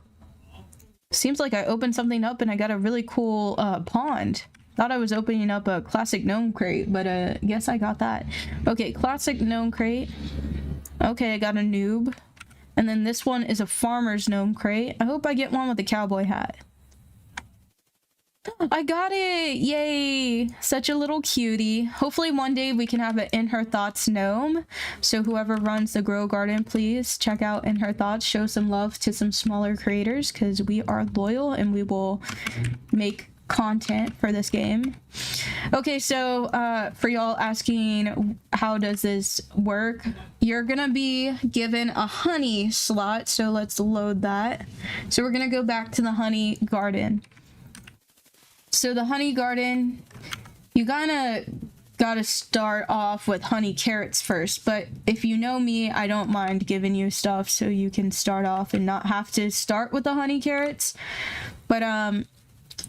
seems like I opened something up and I got a really cool pond. Thought I was opening up a classic gnome crate, but guess I got that. Okay, classic gnome crate. Okay, I got a noob. And then this one is a farmer's gnome crate. I hope I get one with a cowboy hat. I got it! Yay! Such a little cutie. Hopefully one day we can have an In Her Thoughts gnome. So whoever runs the Grow Garden, please check out In Her Thoughts. Show some love to some smaller creators because we are loyal and we will make content for this game. Okay, so for y'all asking how does this work, you're gonna be given a honey slot, so let's load that. So we're gonna go back to the honey garden. So the honey garden, you gotta start off with honey carrots first, but if you know me, I don't mind giving you stuff so you can start off and not have to start with the honey carrots. But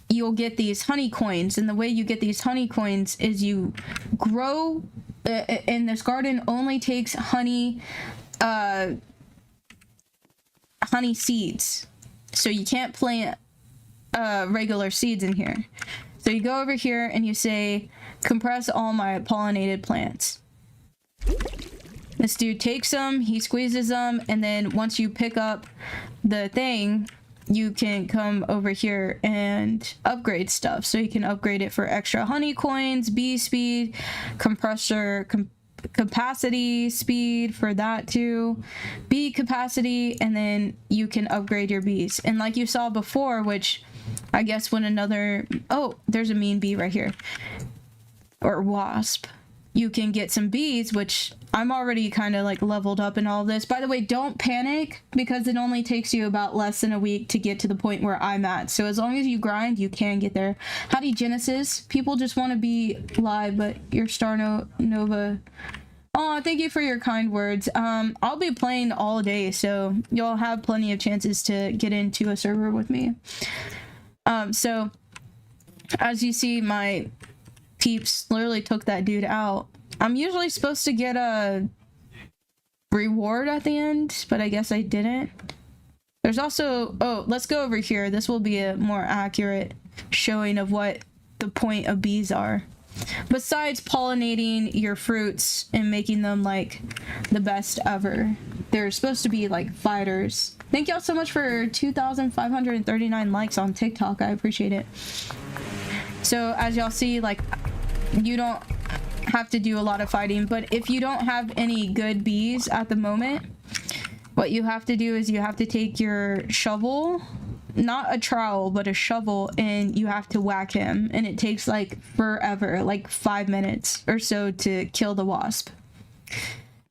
you'll get these honey coins, and the way you get these honey coins is you grow and this garden only takes honey seeds, so you can't plant regular seeds in here. So you go over here and you say compress all my pollinated plants. This dude takes them, he squeezes them, and then once you pick up the thing, you can come over here and upgrade stuff. So you can upgrade it for extra honey coins, bee speed, compressor capacity speed for that too, bee capacity, and then you can upgrade your bees. And like you saw before, which I guess when another, oh, there's a mean bee right here, or wasp, you can get some bees, which I'm already kind of like leveled up in all this. By the way, don't panic because it only takes you about less than a week to get to the point where I'm at. So as long as you grind, you can get there. Howdy Genesis. People just want to be live, but your Star Nova. Oh, thank you for your kind words. I'll be playing all day, so you'll have plenty of chances to get into a server with me. So as you see, my peeps literally took that dude out. I'm usually supposed to get a reward at the end, but I guess I didn't. There's also, oh, let's go over here. This will be a more accurate showing of what the point of bees are. Besides pollinating your fruits and making them like the best ever, they're supposed to be like fighters. Thank y'all so much for 2,539 likes on TikTok. I appreciate it. So as y'all see, like, you don't have to do a lot of fighting, but if you don't have any good bees at the moment, what you have to do is you have to take your shovel, not a trowel, but a shovel, and you have to whack him, and it takes like forever, like 5 minutes or so to kill the wasp.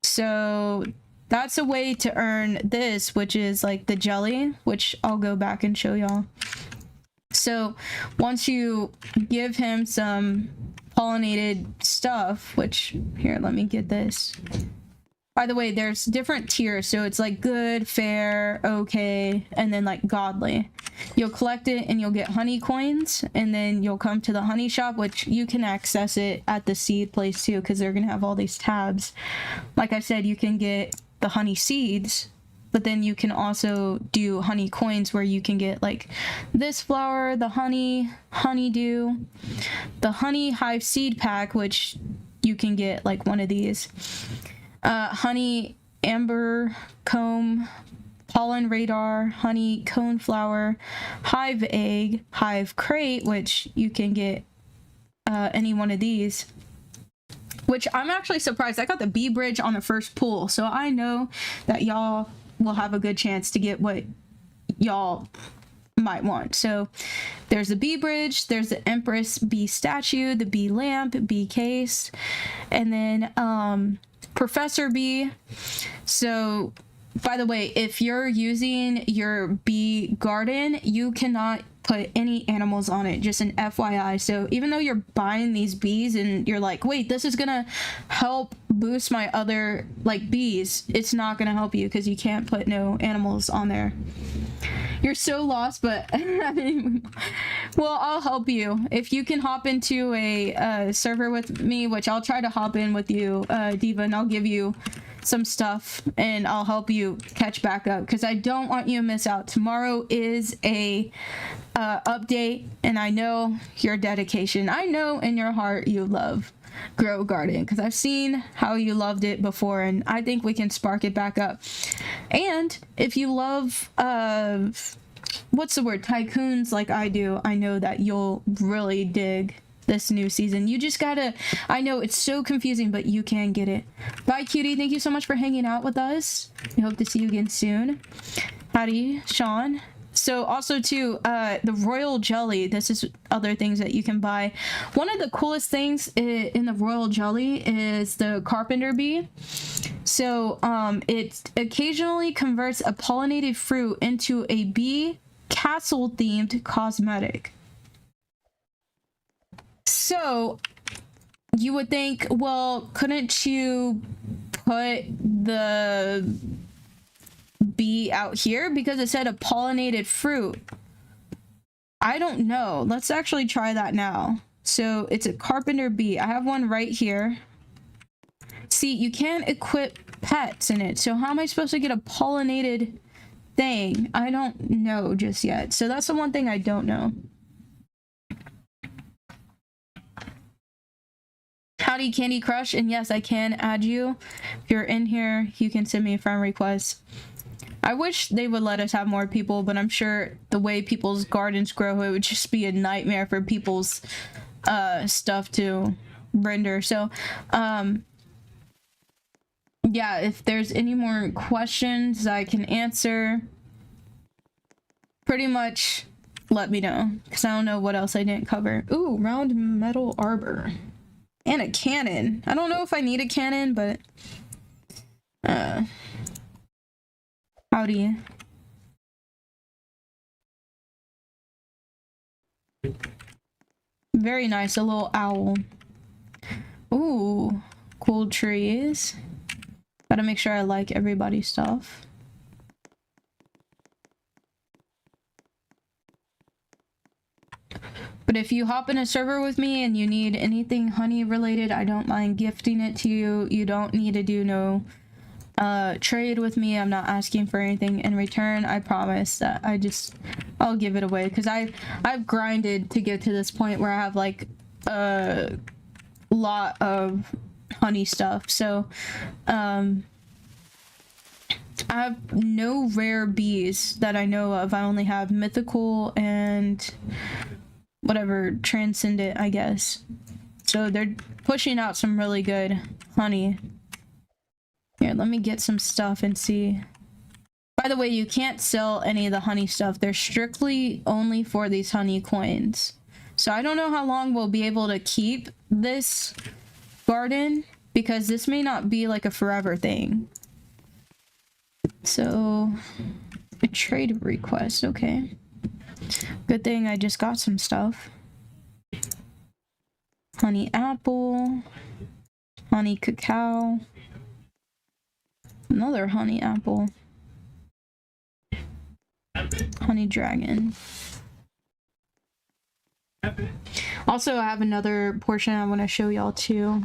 So that's a way to earn this, which is like the jelly, which I'll go back and show y'all. So once you give him some pollinated stuff, which here, let me get this. By the way, there's different tiers, so it's like good, fair, okay, and then like godly. You'll collect it and you'll get honey coins, and then you'll come to the honey shop, which you can access it at the seed place too, because they're gonna have all these tabs. Like I said, you can get the honey seeds, but then you can also do honey coins where you can get like this flower, the honeydew, the honey hive seed pack, which you can get like one of these. Honey amber comb, pollen radar, honey cone flower, hive egg, hive crate, which you can get any one of these. Which I'm actually surprised. I got the bee bridge on the first pull, so I know that y'all will have a good chance to get what y'all might want. So there's the bee bridge, there's the Empress bee statue, the bee lamp, bee case, and then Professor Bee. So by the way, if you're using your bee garden, you cannot put any animals on it, just an FYI. So even though you're buying these bees and you're like, wait, this is gonna help boost my other like bees, it's not gonna help you because you can't put no animals on there. You're so lost, but I mean, well, I'll help you. If you can hop into a server with me, which I'll try to hop in with you, Diva, and I'll give you some stuff and I'll help you catch back up because I don't want you to miss out. Tomorrow is a update, and I know your dedication. I know in your heart you love Grow Garden because I've seen how you loved it before, and I think we can spark it back up. And if you love what's the word, tycoons like I do, I know that you'll really dig this new season. You just gotta, I know it's so confusing, but you can get it. Bye, cutie. Thank you so much for hanging out with us. We hope to see you again soon. Howdy, Sean. So also too, the royal jelly, this is other things that you can buy. One of the coolest things in the royal jelly is the carpenter bee. So it occasionally converts a pollinated fruit into a bee castle themed cosmetic. So you would think, well, couldn't you put the bee out here because it said a pollinated fruit? I don't know. Let's actually try that now. So it's a carpenter bee. I have one right here. See, you can't equip pets in it. So how am I supposed to get a pollinated thing? I don't know just yet. So that's the one thing I don't know. Howdy, Candy Crush. And yes, I can add you. If you're in here, you can send me a friend request. I wish they would let us have more people, but I'm sure the way people's gardens grow, it would just be a nightmare for people's stuff to render. So yeah, if there's any more questions I can answer, pretty much let me know, because I don't know what else I didn't cover. Ooh, round metal arbor and a cannon. I don't know if I need a cannon, but howdy. Very nice, a little owl. Ooh, cool trees. Gotta make sure I like everybody's stuff. But if you hop in a server with me and you need anything honey related, I don't mind gifting it to you. You don't need to do no trade with me. I'm not asking for anything in return. I promise that I'll give it away, because I've grinded to get to this point where I have like a lot of honey stuff. So I have no rare bees that I know of. I only have mythical and whatever transcendent, I guess. So they're pushing out some really good honey. Here, let me get some stuff and see. By the way, you can't sell any of the honey stuff. They're strictly only for these honey coins. So I don't know how long we'll be able to keep this garden, because this may not be like a forever thing. So a trade request, okay. Good thing I just got some stuff. Honey apple, honey cacao, another honey apple, honey dragon. Also, I have another portion I want to show y'all too.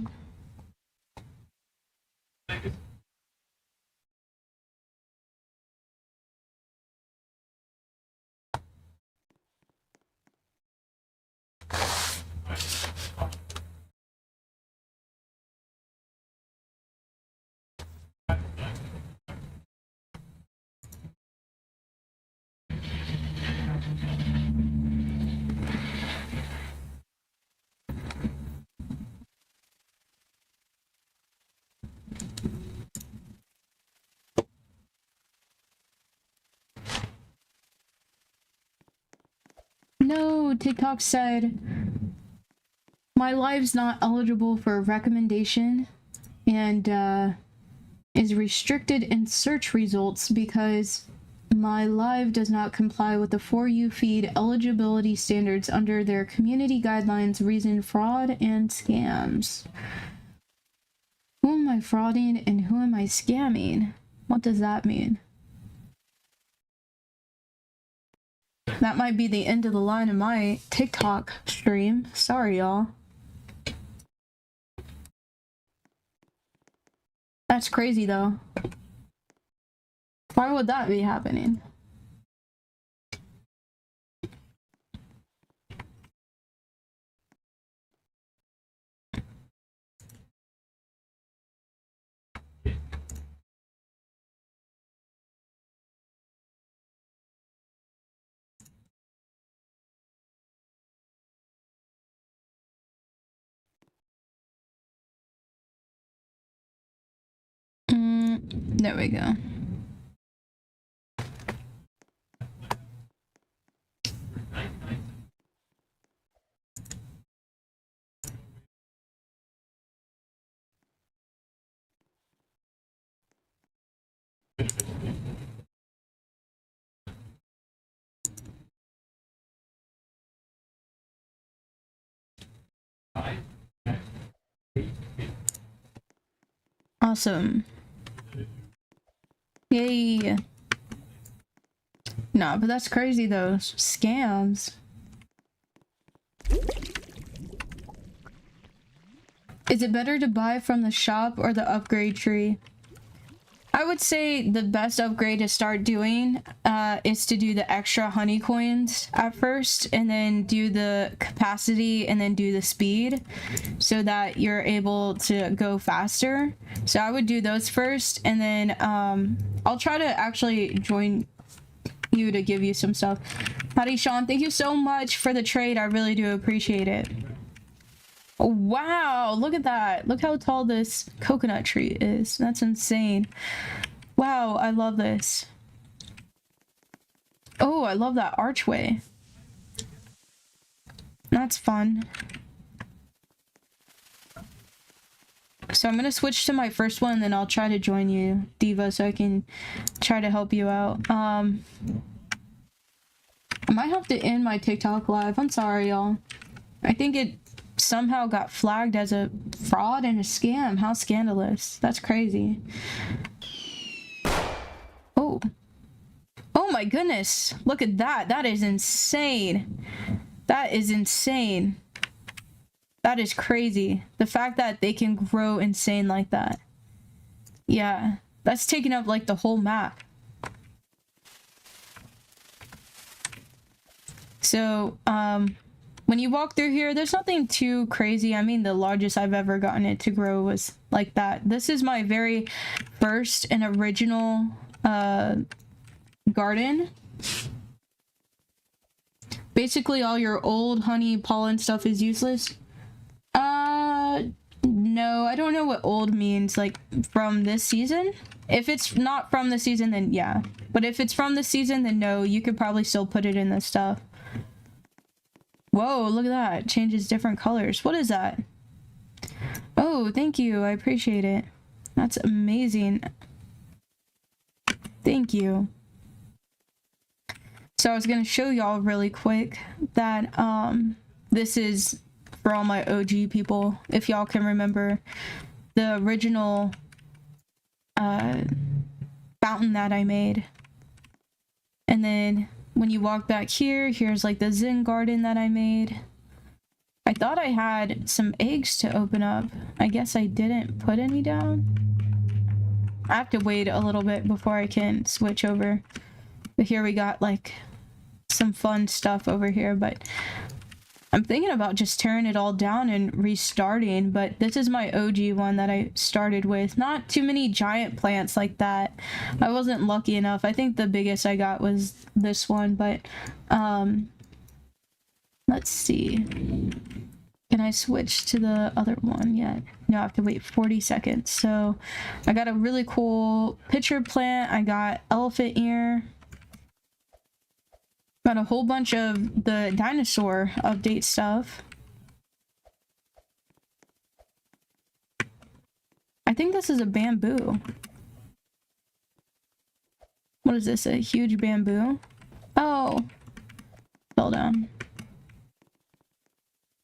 No, TikTok said my live's not eligible for recommendation and is restricted in search results because my live does not comply with the For You feed eligibility standards under their community guidelines, reason fraud and scams. Who am I frauding and who am I scamming? What does that mean? That might be the end of the line of my TikTok stream. Sorry, y'all. That's crazy, though. Why would that be happening? There we go. Awesome. Yay. Nah, but that's crazy though. Scams. Is it better to buy from the shop or the upgrade tree? I would say the best upgrade to start doing is to do the extra honey coins at first, and then do the capacity, and then do the speed, so that you're able to go faster. So I would do those first, and then I'll try to actually join you to give you some stuff. Howdy Sean, thank you so much for the trade. I really do appreciate it. Oh, wow, look at that. Look how tall this coconut tree is. That's insane. Wow, I love this. Oh, I love that archway. That's fun. So I'm gonna switch to my first one, and then I'll try to join you, Diva, so I can try to help you out. I might have to end my TikTok live. I'm sorry, y'all. I think it somehow got flagged as a fraud and a scam. How scandalous. That's crazy. Oh. Oh my goodness. Look at that. That is insane. That is insane. That is crazy. The fact that they can grow insane like that. Yeah. That's taking up like the whole map. So, when you walk through here, there's nothing too crazy. I mean, the largest I've ever gotten it to grow was like that. This is my very first and original garden. Basically, all your old honey pollen stuff is useless. No, I don't know what old means, like from this season. If it's not from the season, then yeah. But if it's from the season, then no, you could probably still put it in this stuff. Whoa, look at that. It changes different colors. What is that? Oh, thank you. I appreciate it. That's amazing. Thank you. So I was going to show y'all really quick that this is for all my OG people, if y'all can remember the original fountain that I made. And then when you walk back here, here's like the Zen garden that I made. I thought I had some eggs to open up. I guess I didn't put any down. I have to wait a little bit before I can switch over. But here we got like some fun stuff over here, but I'm thinking about just tearing it all down and restarting, but this is my OG one that I started with. Not too many giant plants like that. I wasn't lucky enough. I think the biggest I got was this one, but let's see. Can I switch to the other one yet? No, I have to wait 40 seconds. So I got a really cool pitcher plant. I got elephant ear. Got a whole bunch of the dinosaur update stuff. I think this is a bamboo. What is this? A huge bamboo? Oh, fell down.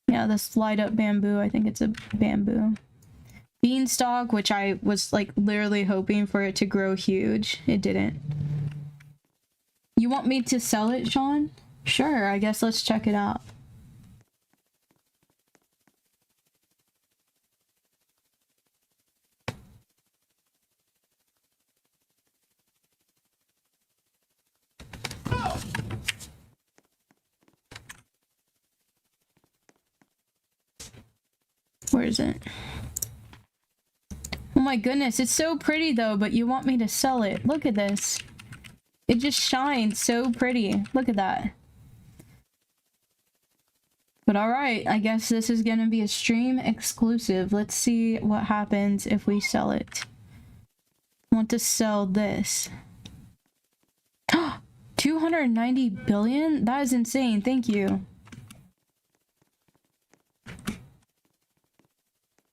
Yeah, this light up bamboo. I think it's a bamboo. Beanstalk, which I was like literally hoping for it to grow huge. It didn't. You want me to sell it, Sean? Sure, I guess let's check it out. Where is it? Oh my goodness, it's so pretty though, but you want me to sell it. Look at this. It just shines so pretty. Look at that. But alright, I guess this is gonna be a stream exclusive. Let's see what happens if we sell it. want to sell this. 290 billion? That is insane. Thank you.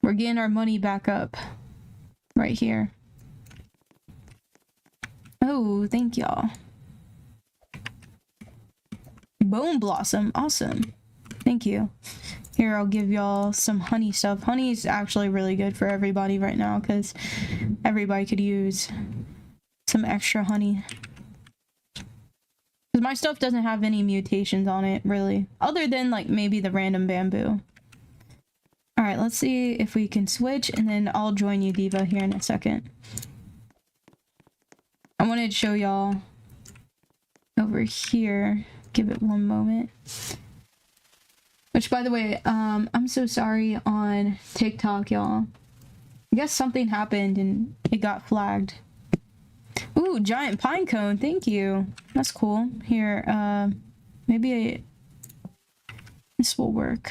We're getting our money back up. Right here. Oh, thank y'all. Bone Blossom. Awesome. Thank you. Here, I'll give y'all some honey stuff. Honey is actually really good for everybody right now because everybody could use some extra honey. Because my stuff doesn't have any mutations on it, really. Other than, like, maybe the random bamboo. Alright, let's see if we can switch, and then I'll join you, Diva, here in a second. I wanted to show y'all over here. Give it one moment. Which, by the way, I'm so sorry on TikTok, y'all. I guess something happened and it got flagged. Ooh, giant pine cone. Thank you. That's cool. Here, maybe this will work.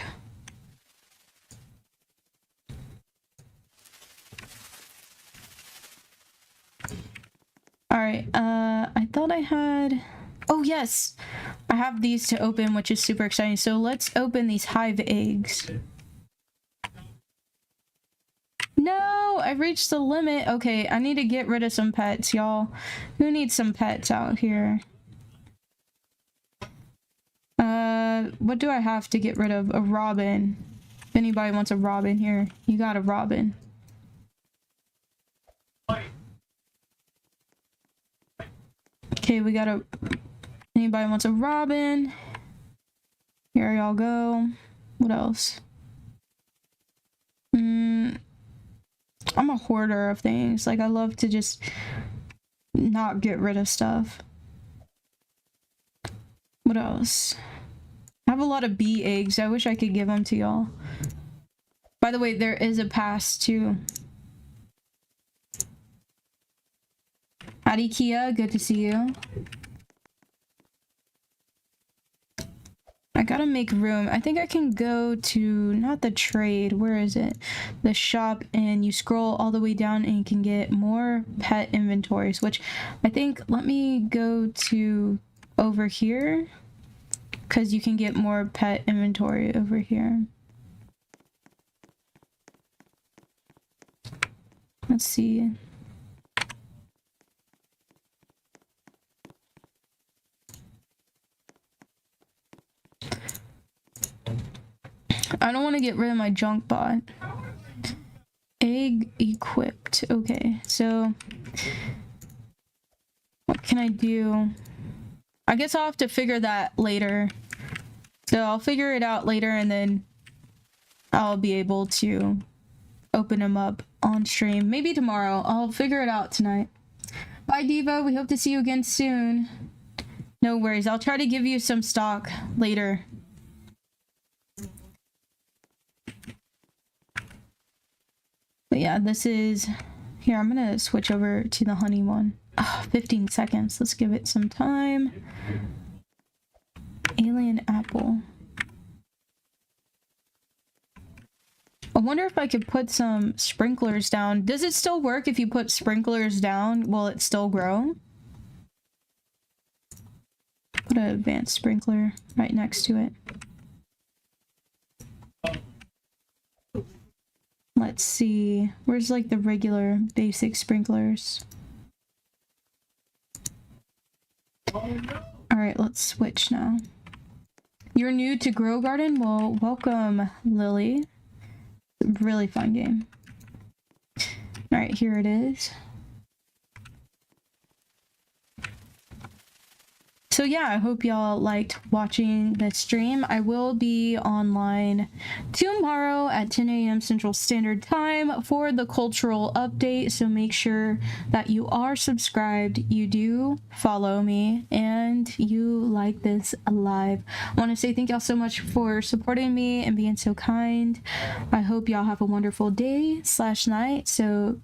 Alright, I thought I had... Oh, yes! I have these to open, which is super exciting. So let's open these hive eggs. No! I've reached the limit. Okay, I need to get rid of some pets, y'all. Who needs some pets out here? What do I have to get rid of? A robin. If anybody wants a robin here, you got a robin. Okay, we got a... Anybody wants a robin? Here y'all go. What else? I'm a hoarder of things. Like, I love to just not get rid of stuff. What else? I have a lot of bee eggs. I wish I could give them to y'all. By the way, there is a pass too. Howdy, Kia. Good to see you. I gotta make room. I think I can go to, not the trade, where is it? The shop, and you scroll all the way down and you can get more pet inventories, which I think, let me go to over here, because you can get more pet inventory over here. Let's see. I don't want to get rid of my junk bot. Egg equipped. Okay, so what can I do? I guess I'll have to figure that later. So I'll figure it out later and then I'll be able to open them up on stream. Maybe tomorrow. I'll figure it out tonight. Bye, Diva. We hope to see you again soon. No worries. I'll try to give you some stock later. But yeah, this is... Here, I'm gonna switch over to the honey one. Oh, 15 seconds. Let's give it some time. Alien apple. I wonder if I could put some sprinklers down. Does it still work if you put sprinklers down? Will it still grow? Put an advanced sprinkler right next to it. Let's see. Where's like the regular basic sprinklers? Alright, let's switch now. You're new to Grow Garden? Well, welcome, Lily. Really fun game. Alright, here it is. So yeah, I hope y'all liked watching the stream. I will be online tomorrow at 10 a.m. Central Standard Time for the cultural update. So make sure that you are subscribed, you do follow me, and you like this live. I want to say thank y'all so much for supporting me and being so kind. I hope y'all have a wonderful day/night. So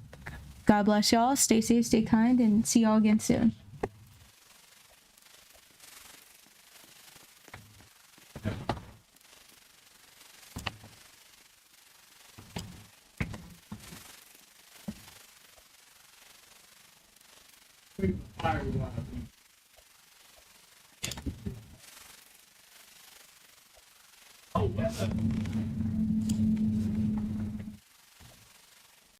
God bless y'all. Stay safe, stay kind, and see y'all again soon. Oh,